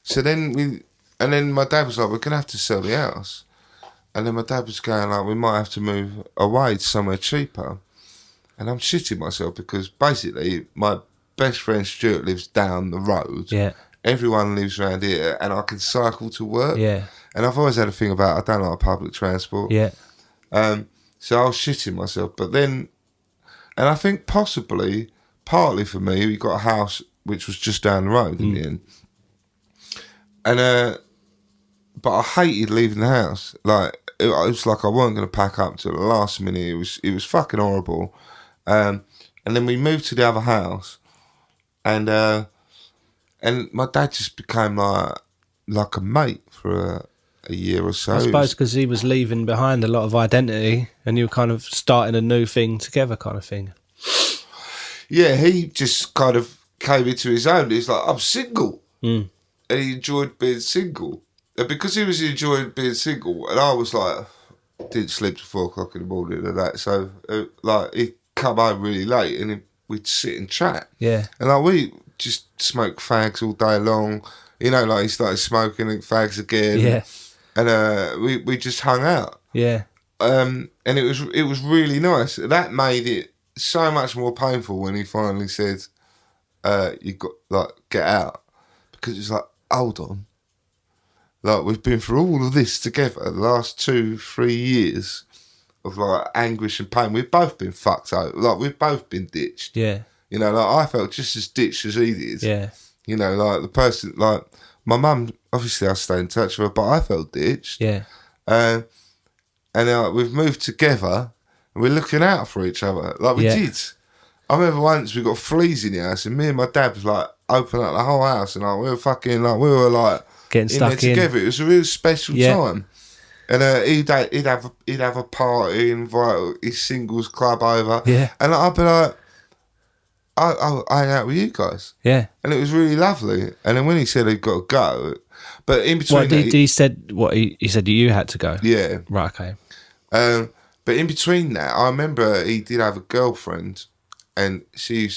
So then my dad was like, we're gonna have to sell the house. And then my dad was going like, we might have to move away to somewhere cheaper. And I'm shitting myself because basically my best friend Stuart lives down the road. Yeah. Everyone lives around here and I can cycle to work. Yeah. And I've always had a thing about I don't like public transport. Yeah. So I was shitting myself. But then, and I think partly for me, we got a house which was just down the road in the end. And, but I hated leaving the house. Like, it was like I weren't going to pack up till the last minute. It was fucking horrible. And then we moved to the other house. And my dad just became like a mate for a year or so. I suppose because he was leaving behind a lot of identity and you were kind of starting a new thing together kind of thing. Yeah, he just kind of came into his own. He's like, I'm single. And he enjoyed being single. And because he was enjoying being single, and I was like, didn't sleep till 4 o'clock in the morning and that. So, like, he'd come home really late and we'd sit and chat. Yeah. And, like, we just smoked fags all day long. You know, like, he started smoking fags again. Yeah. And we just hung out. Yeah. And it was really nice. That made it so much more painful when he finally said, you got, like, get out. Because it's like, hold on. Like, we've been through all of this together the last 2-3 years of, like, anguish and pain. We've both been fucked out. Like, we've both been ditched. Yeah. You know, like, I felt just as ditched as he did. Yeah. You know, like, the person, like, my mum, obviously I stay in touch with her, but I felt ditched. Yeah. And we've moved together and we're looking out for each other. Like, we did. I remember once we got fleas in the house and me and my dad was, like, opening up the whole house and, like, we were, like, Getting in stuck there together. It was a real special time. And he'd have a party, invite his singles club over. Yeah. And I'd be like, I hang out with you guys. Yeah. And it was really lovely. And then when he said he'd got to go, but in between... What, he said what he said you had to go? Yeah. Right, okay. But in between that, I remember he did have a girlfriend and she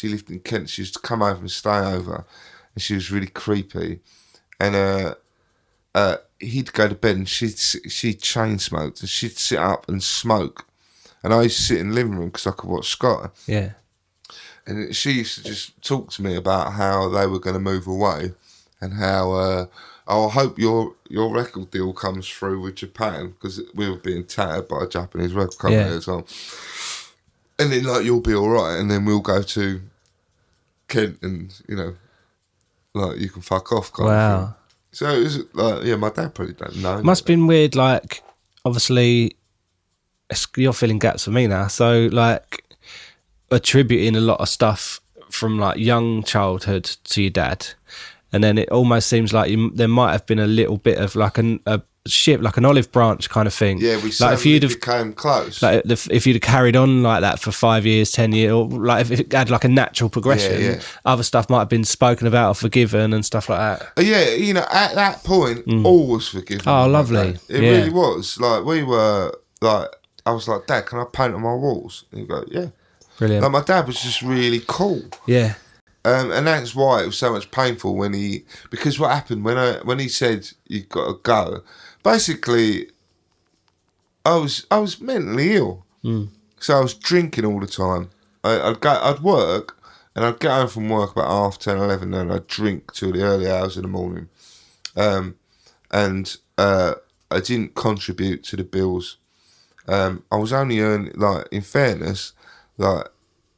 lived in Kent. She used to come over and stay over. And she was really creepy. And he'd go to bed and she'd chain smoked and she'd sit up and smoke. And I used to sit in the living room because I could watch Scott. Yeah. And she used to just talk to me about how they were going to move away and how, I hope your record deal comes through with Japan because we were being tattered by a Japanese record company at the time. And then, like, you'll be all right. And then we'll go to Kent and, you know, like, you can fuck off kind of thing. So it was like, yeah, my dad probably don't know. Must have been weird, like, obviously, you're filling gaps for me now. So, like, attributing a lot of stuff from, like, young childhood to your dad. And then it almost seems like there might have been a little bit of, like, a ship, like an olive branch kind of thing. Yeah, we like suddenly became close. Like if you'd have carried on like that for 5 years, 10 years, or like if it had like a natural progression, other stuff might have been spoken about or forgiven and stuff like that. Yeah, you know, at that point, all was forgiven. Oh, lovely. It really was. Like, we were, like, I was like, Dad, can I paint on my walls? And he'd go, yeah. Brilliant. Like, my dad was just really cool. Yeah. And that's why it was so much painful because what happened when he said you've got to go, basically, I was mentally ill, so I was drinking all the time. I'd work, and I'd get home from work about 10:30, 11, and I'd drink till the early hours of the morning, and I didn't contribute to the bills. I was only earning, like, in fairness, like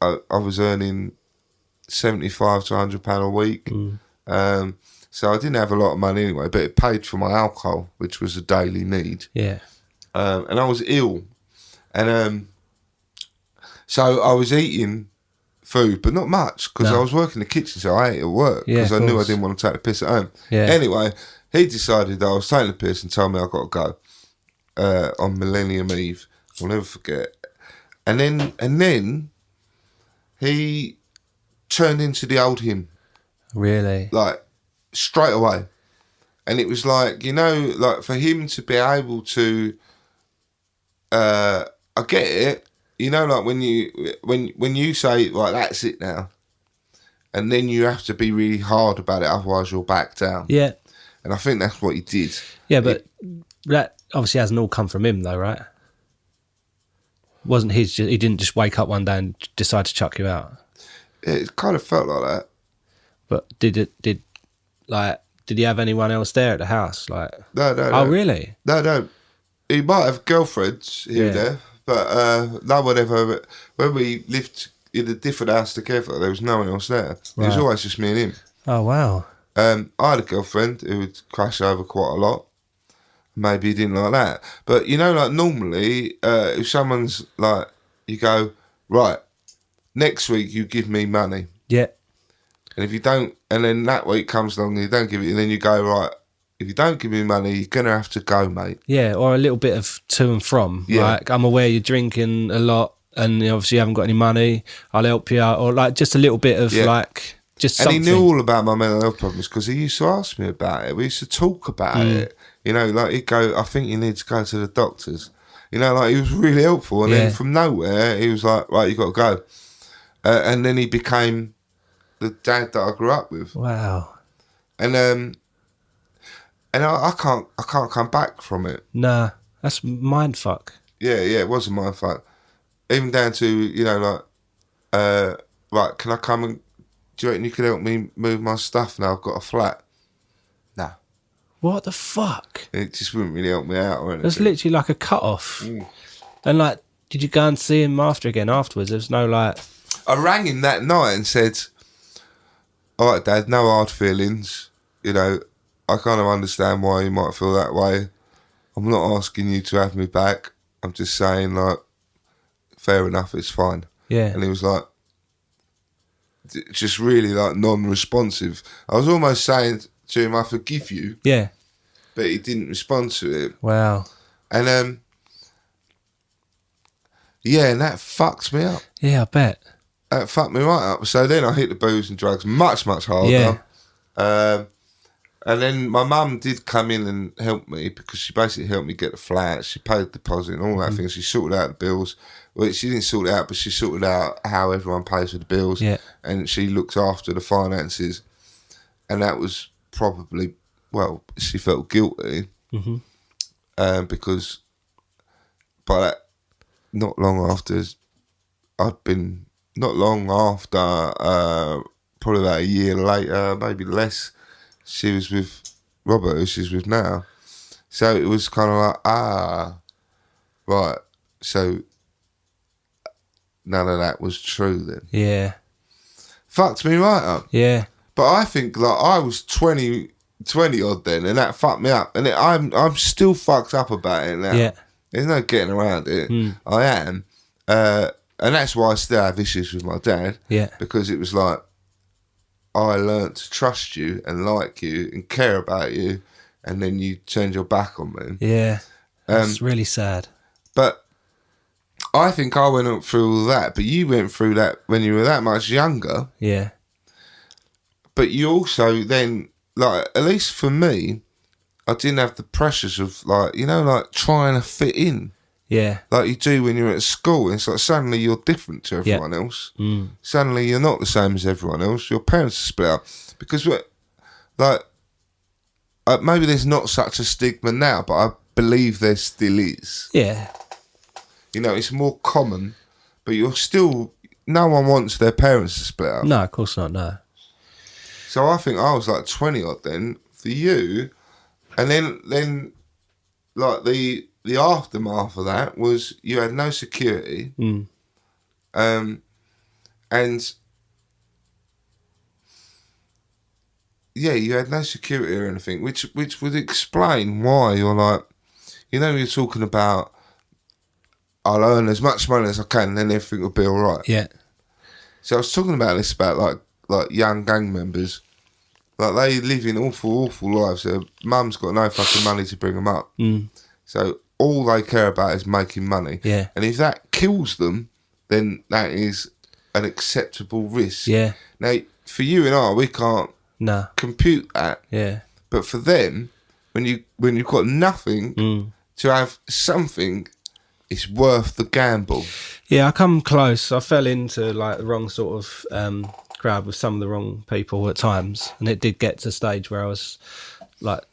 I was earning £75 to £100 a week. So I didn't have a lot of money anyway, but it paid for my alcohol, which was a daily need. Yeah. And I was ill. And so I was eating food, but not much, because I was working in the kitchen, so I ate at work, because I knew I didn't want to take the piss at home. Yeah. Anyway, he decided that I was taking the piss and told me I got to go on Millennium Eve. I'll never forget. And then he turned into the old him. Really? Like, straight away. And it was like, you know, like, for him to be able to, I get it, you know, like when you say, like, that's it now, and then you have to be really hard about it, otherwise you'll back down. Yeah. And I think that's what he did. Yeah, but that obviously hasn't all come from him, though, right? Wasn't his? He didn't just wake up one day and decide to chuck you out. It kind of felt like that. But did he have anyone else there at the house? Like, No. Oh, really? No. He might have girlfriends here and there, but no one ever. When we lived in a different house together, there was no one else there. It was always just me and him. Oh, wow. I had a girlfriend who would crash over quite a lot. Maybe he didn't like that. But, you know, like, normally, if someone's like, you go, right, next week you give me money. Yeah. And if you don't, and then that week comes along and you don't give it, and then you go, right, if you don't give me money, you're going to have to go, mate. Yeah, or a little bit of to and from. Yeah. Like, I'm aware you're drinking a lot and obviously you haven't got any money. I'll help you out. Or, like, just a little bit of, like, just something. And he knew all about my mental health problems because he used to ask me about it. We used to talk about it. You know, like, he'd go, I think you need to go to the doctors. You know, like, he was really helpful. And then from nowhere, he was like, right, you got to go. And then he became the dad that I grew up with. Wow. And I can't come back from it. Nah, that's mind fuck. Yeah, it was a mind fuck. Even down to, you know, like, right, can I come and, do you reckon you could help me move my stuff now? I've got a flat. Nah. What the fuck? It just wouldn't really help me out or anything. It's literally like a cut off. And, like, did you go and see him afterwards? There's no, like... I rang him that night and said, all right, Dad, no hard feelings. You know, I kind of understand why you might feel that way. I'm not asking you to have me back. I'm just saying, like, fair enough, it's fine. Yeah. And he was like, just really, like, non-responsive. I was almost saying to him, I forgive you. Yeah. But he didn't respond to it. Wow. And, yeah, and that fucked me up. Yeah, I bet. That fucked me right up. So then I hit the booze and drugs much, much harder. Yeah. And then my mum did come in and help me because she basically helped me get the flat. She paid the deposit and all that thing. She sorted out the bills. Well, she didn't sort it out, but she sorted out how everyone pays for the bills. Yeah. And she looked after the finances. And that was probably, well, she felt guilty. Because by that, not long after, probably about a year later, maybe less, she was with Robert, who she's with now. So it was kind of like, right. So none of that was true then. Yeah. Fucked me right up. Yeah. But I think, like, I was 20 20 odd then, and that fucked me up. And I'm still fucked up about it now. Yeah. There's no getting around it. I am. And that's why I still have issues with my dad. Yeah. Because it was like, I learnt to trust you and like you and care about you, and then you turned your back on me. Yeah. That's really sad. But I think I went through all that, but you went through that when you were that much younger. Yeah. But you also then, like, at least for me, I didn't have the pressures of, like, you know, like trying to fit in. Yeah. Like you do when you're at school. It's like suddenly you're different to everyone else. Suddenly you're not the same as everyone else. Your parents are split up. Because, like, maybe there's not such a stigma now, but I believe there still is. Yeah. You know, it's more common, but you're still, no one wants their parents to split up. No, of course not, no. So I think I was like 20 odd then for you. And then like the aftermath of that was you had no security. And yeah, you had no security or anything, which would explain why you're like, you know, you're talking about, I'll earn as much money as I can and then everything will be all right. Yeah. So I was talking about this about like young gang members. Like they live in awful lives. Their mum's got no fucking money to bring them up. So all they care about is making money. Yeah. And if that kills them, then that is an acceptable risk. Yeah. Now, for you and I, we can't compute that. Yeah. But for them, when you've got nothing to have something, it's worth the gamble. Yeah, I come close. I fell into like the wrong sort of crowd with some of the wrong people at times, and it did get to a stage where I was like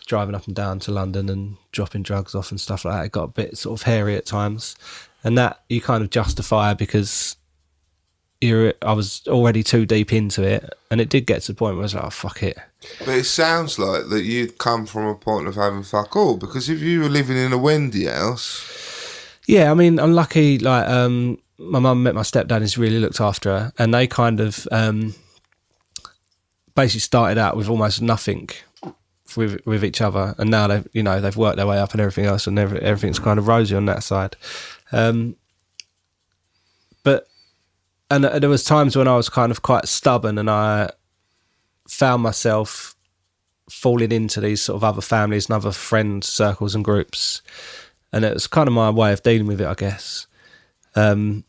driving up and down to London and dropping drugs off and stuff like that. It got a bit sort of hairy at times, and that you kind of justify because I was already too deep into it, and it did get to the point where I was like, oh, fuck it. But it sounds like that you'd come from a point of having fuck all, because if you were living in a Wendy house... Yeah, I mean, I'm lucky, like, my mum met my stepdad, who's really looked after her, and they kind of basically started out with almost nothing with each other, and now they've worked their way up and everything else, and everything's kind of rosy on that side. But there was times when I was kind of quite stubborn, and I found myself falling into these sort of other families and other friend circles and groups, and it was kind of my way of dealing with it, I guess. I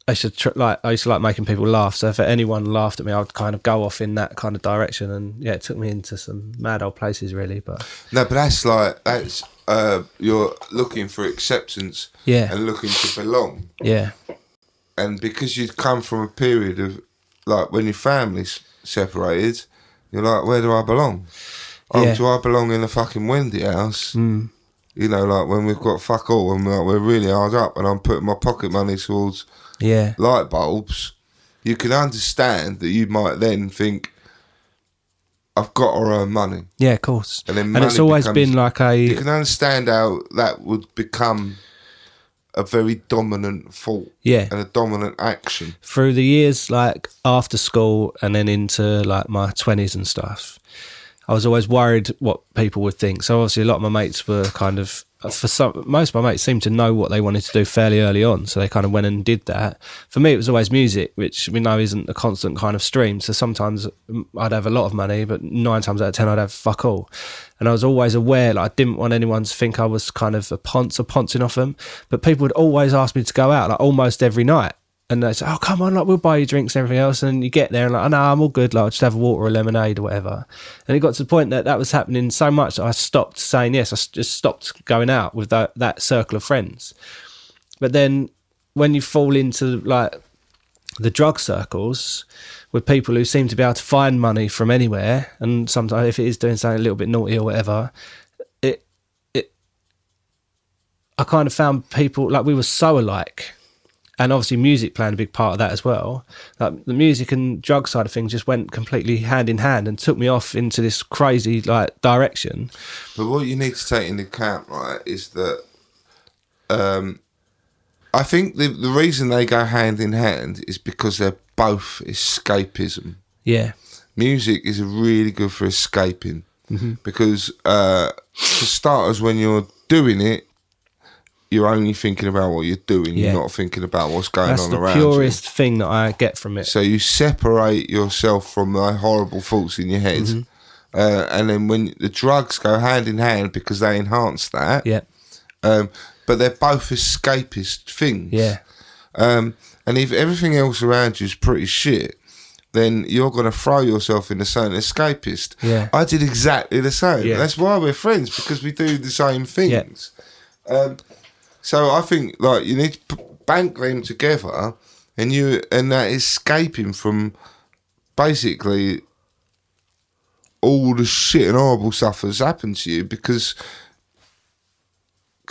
used to like making people laugh, so if anyone laughed at me, I would kind of go off in that kind of direction, and yeah, it took me into some mad old places, really. But that's you're looking for acceptance, and looking to belong, and because you'd come from a period of like when your family's separated, you're like, where do I belong? Do I belong in a fucking Wendy house? You know, like when we've got fuck all and we're really hard up, and I'm putting my pocket money towards light bulbs. You can understand that you might then think, I've got to earn money. Yeah, of course. And it's always been like you can understand how that would become a very dominant thought and a dominant action. Through the years, like after school and then into like my 20s and stuff, I was always worried what people would think. So obviously a lot of my mates were kind of, most of my mates seemed to know what they wanted to do fairly early on. So they kind of went and did that. For me, it was always music, which we know isn't a constant kind of stream. So sometimes I'd have a lot of money, but 9 times out of 10, I'd have fuck all. And I was always aware, like I didn't want anyone to think I was kind of a ponce or poncing off them. But people would always ask me to go out, like almost every night. And they'd say, oh, come on, like we'll buy you drinks and everything else. And you get there and like, oh, no, I'm all good. Like I'll just have a water or lemonade or whatever. And it got to the point that was happening so much that I stopped saying yes. I just stopped going out with that circle of friends. But then when you fall into like the drug circles with people who seem to be able to find money from anywhere, and sometimes if it is doing something a little bit naughty or whatever, I kind of found people, like we were so alike. And obviously music playing a big part of that as well. Like the music and drug side of things just went completely hand in hand and took me off into this crazy like direction. But what you need to take into account, right, is that I think the reason they go hand in hand is because they're both escapism. Yeah. music is really good for escaping because for starters, when you're doing it, you're only thinking about what you're doing. Yeah. You're not thinking about what's going That's on the around you. purest thing that I get from it. So you separate yourself from the horrible thoughts in your head. And then when the drugs go hand in hand because they enhance that. Yeah. But they're both escapist things. Yeah. And if everything else around you is pretty shit, then you're going to throw yourself into something escapist. Yeah. I did exactly the same. Yeah. That's why we're friends, because we do the same things. So I think like you need to bank them together, and that escaping from basically all the shit and horrible stuff that's happened to you because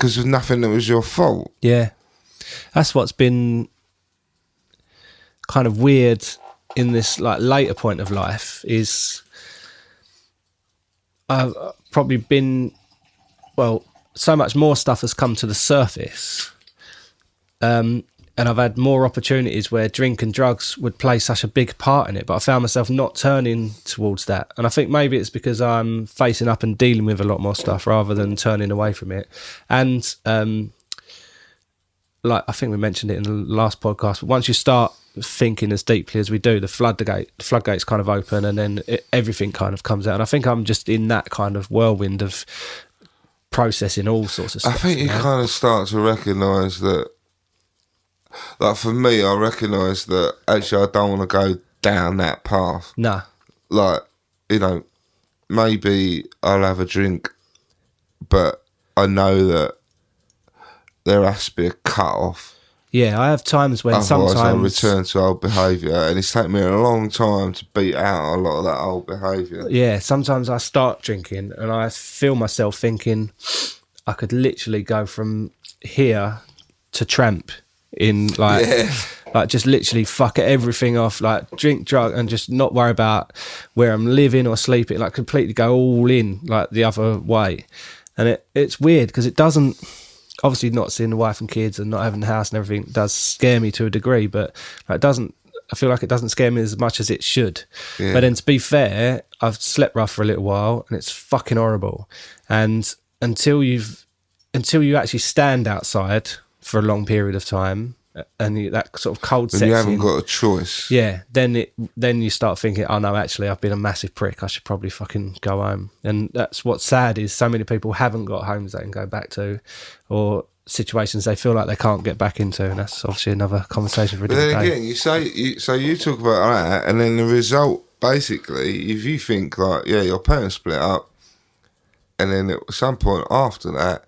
of nothing that was your fault. Yeah. That's what's been kind of weird in this like later point of life is I've probably been, well, so much more stuff has come to the surface. And I've had more opportunities where drink and drugs would play such a big part in it, but I found myself not turning towards that. And I think maybe it's because I'm facing up and dealing with a lot more stuff rather than turning away from it. And like I think we mentioned it in the last podcast, but once you start thinking as deeply as we do, the floodgates kind of open, and then everything kind of comes out. And I think I'm just in that kind of whirlwind of processing all sorts of stuff. I think you kind of start to recognise that. Like for me, I recognise that actually I don't want to go down that path. Nah. Like, you know, maybe I'll have a drink, but I know that there has to be a cut off. Yeah, I have times when Otherwise sometimes I'll return to old behaviour, and it's taken me a long time to beat out a lot of that old behaviour. Yeah, sometimes I start drinking and I feel myself thinking I could literally go from here to Tramp in like just literally fuck everything off, like drink, drug, and just not worry about where I'm living or sleeping, like completely go all in like the other way. And it's weird because it doesn't, obviously not seeing the wife and kids and not having the house and everything does scare me to a degree, but it doesn't, I feel like it doesn't scare me as much as it should. Yeah. But then to be fair, I've slept rough for a little while and it's fucking horrible. And until you actually stand outside for a long period of time and that sort of cold sets in, you haven't got a choice. Yeah, then you start thinking, oh no, actually I've been a massive prick, I should probably fucking go home. And that's what's sad, is so many people haven't got homes they can go back to, or situations they feel like they can't get back into, and that's obviously another conversation for a different day. But then again, you talk about that, and then the result, basically, if you think like, yeah, your parents split up, and then at some point after that,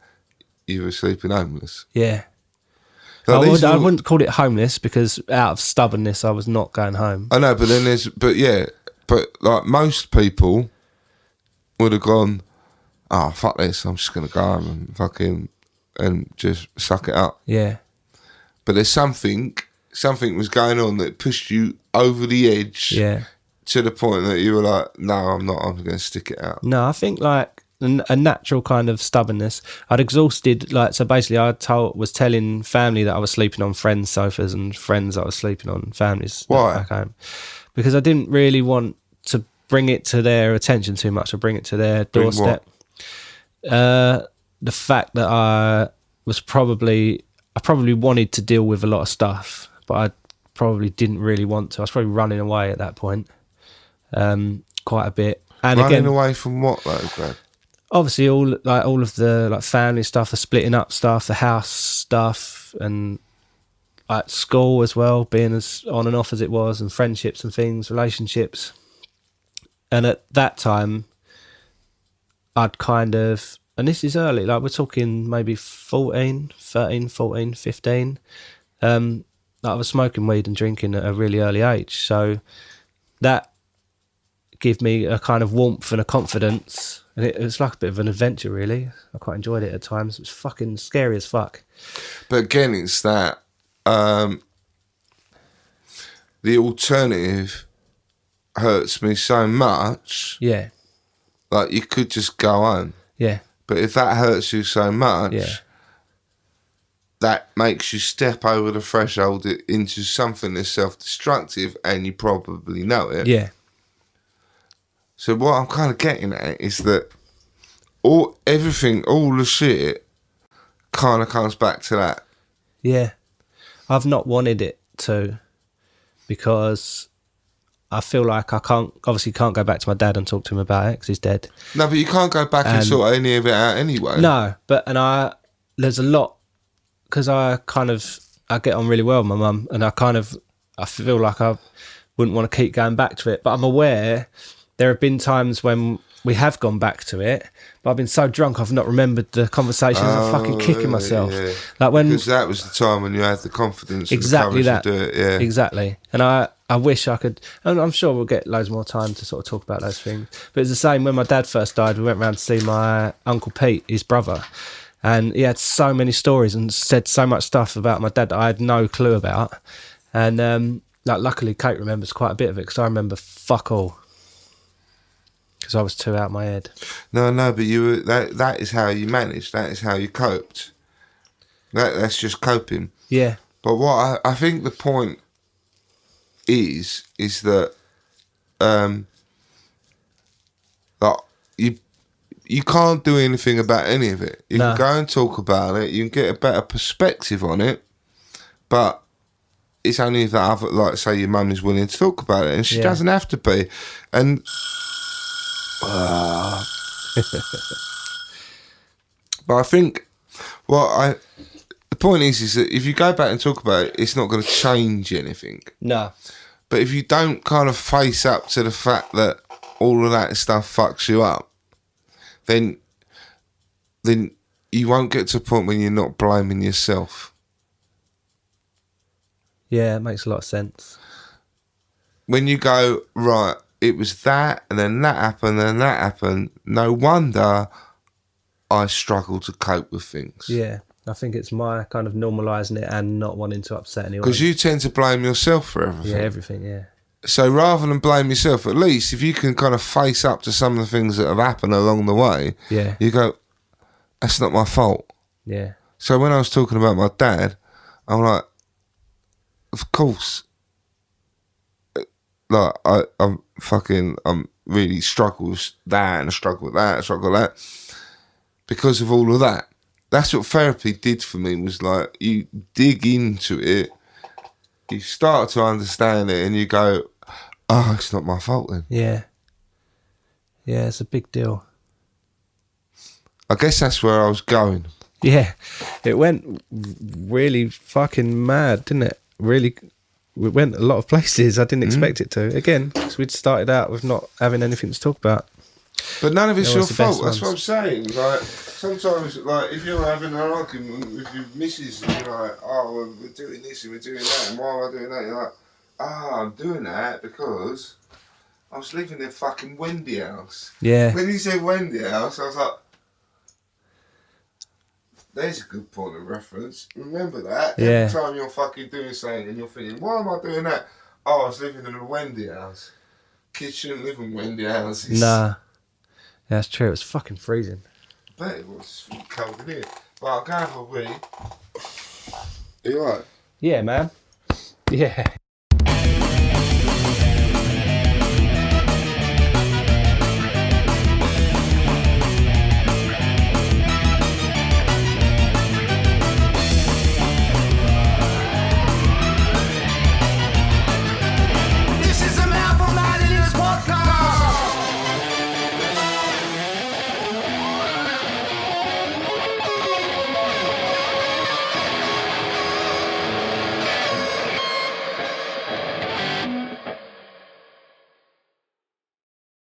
you were sleeping homeless. Yeah. I wouldn't call it homeless, because out of stubbornness I was not going home. I know, but then but like most people would have gone, oh, fuck this, I'm just going to go home and fucking, and just suck it up. Yeah. But there's something was going on that pushed you over the edge. Yeah. To the point that you were like, no, I'm not, I'm going to stick it out. No, I think like a natural kind of stubbornness. I'd exhausted, like, so basically I was telling family that I was sleeping on friends' sofas and friends I was sleeping on families. Why? Back home. Because I didn't really want to bring it to their attention too much, or bring it to their doorstep. The fact that I probably wanted to deal with a lot of stuff, but I probably didn't really want to. I was probably running away at that point, quite a bit. And running away from what, though, obviously all of the like family stuff, the splitting up stuff, the house stuff, and at school as well, being as on and off as it was, and friendships and things, relationships. And at that time, I'd kind of, and this is early, like we're talking maybe 13, 14, 15. I was smoking weed and drinking at a really early age. So that gave me a kind of warmth and a confidence. And it was like a bit of an adventure, really. I quite enjoyed it at times. It was fucking scary as fuck. But again, it's that the alternative hurts me so much. Yeah. Like, you could just go home. Yeah. But if that hurts you so much, that makes you step over the threshold into something that's self-destructive, and you probably know it. Yeah. So what I'm kind of getting at is that all the shit kind of comes back to that. Yeah. I've not wanted it to, because I feel like I obviously can't go back to my dad and talk to him about it because he's dead. No, but you can't go back and sort any of it out anyway. No, there's a lot, because I get on really well with my mum, and I feel like I wouldn't want to keep going back to it. But I'm aware there have been times when we have gone back to it, but I've been so drunk I've not remembered the conversation. I'm fucking kicking myself. Yeah. Like because that was the time when you had the confidence exactly and the that. courage to do it. Yeah, exactly. And I wish I could, and I'm sure we'll get loads more time to sort of talk about those things. But it's the same when my dad first died. We went round to see my Uncle Pete, his brother, and he had so many stories and said so much stuff about my dad that I had no clue about. And luckily Kate remembers quite a bit of it, because I remember fuck all, because I was too out of my head. No, but that is how you managed. That is how you coped. That's just coping. Yeah. But what I think the point is that like you can't do anything about any of it. You can go and talk about it. You can get a better perspective on it, but it's only if that other, like say your mum is willing to talk about it, and she doesn't have to be. And but I think the point is that if you go back and talk about it, it's not going to change anything. No. But if you don't kind of face up to the fact that all of that stuff fucks you up, then you won't get to a point when you're not blaming yourself. Yeah, it makes a lot of sense. When you go, right, it was that, and then that happened, and that happened, no wonder I struggle to cope with things. Yeah, I think it's my kind of normalising it and not wanting to upset anyone. Because you tend to blame yourself for everything. Yeah, everything, yeah. So rather than blame yourself, at least if you can kind of face up to some of the things that have happened along the way, you go, that's not my fault. Yeah. So when I was talking about my dad, I'm like, of course, like I'm really struggle with that and I struggle with that, because of all of that. That's what therapy did for me, was like you dig into it, you start to understand it, and you go, oh, it's not my fault then. Yeah. Yeah, it's a big deal. I guess that's where I was going. Yeah, it went really fucking mad, didn't it? Really, we went a lot of places I didn't expect it to. Again, because we'd started out with not having anything to talk about. But none of it's your fault. ones. That's what I'm saying. Like sometimes, like if you're having an argument with your missus, and you're like, "Oh, well, we're doing this and we're doing that, and why am I doing that?" You're like, I'm doing that because I was living in fucking Wendy house." Yeah. When you said Wendy house, I was like, there's a good point of reference. Remember that. Yeah. Every time you're fucking doing something and you're thinking, why am I doing that? Oh, I was living in a Wendy house. Kids shouldn't live in Wendy houses. Nah. Yeah, that's true. It was fucking freezing. I bet it was cold in here. But I'll go have a wee. Are you alright? Yeah, man. Yeah.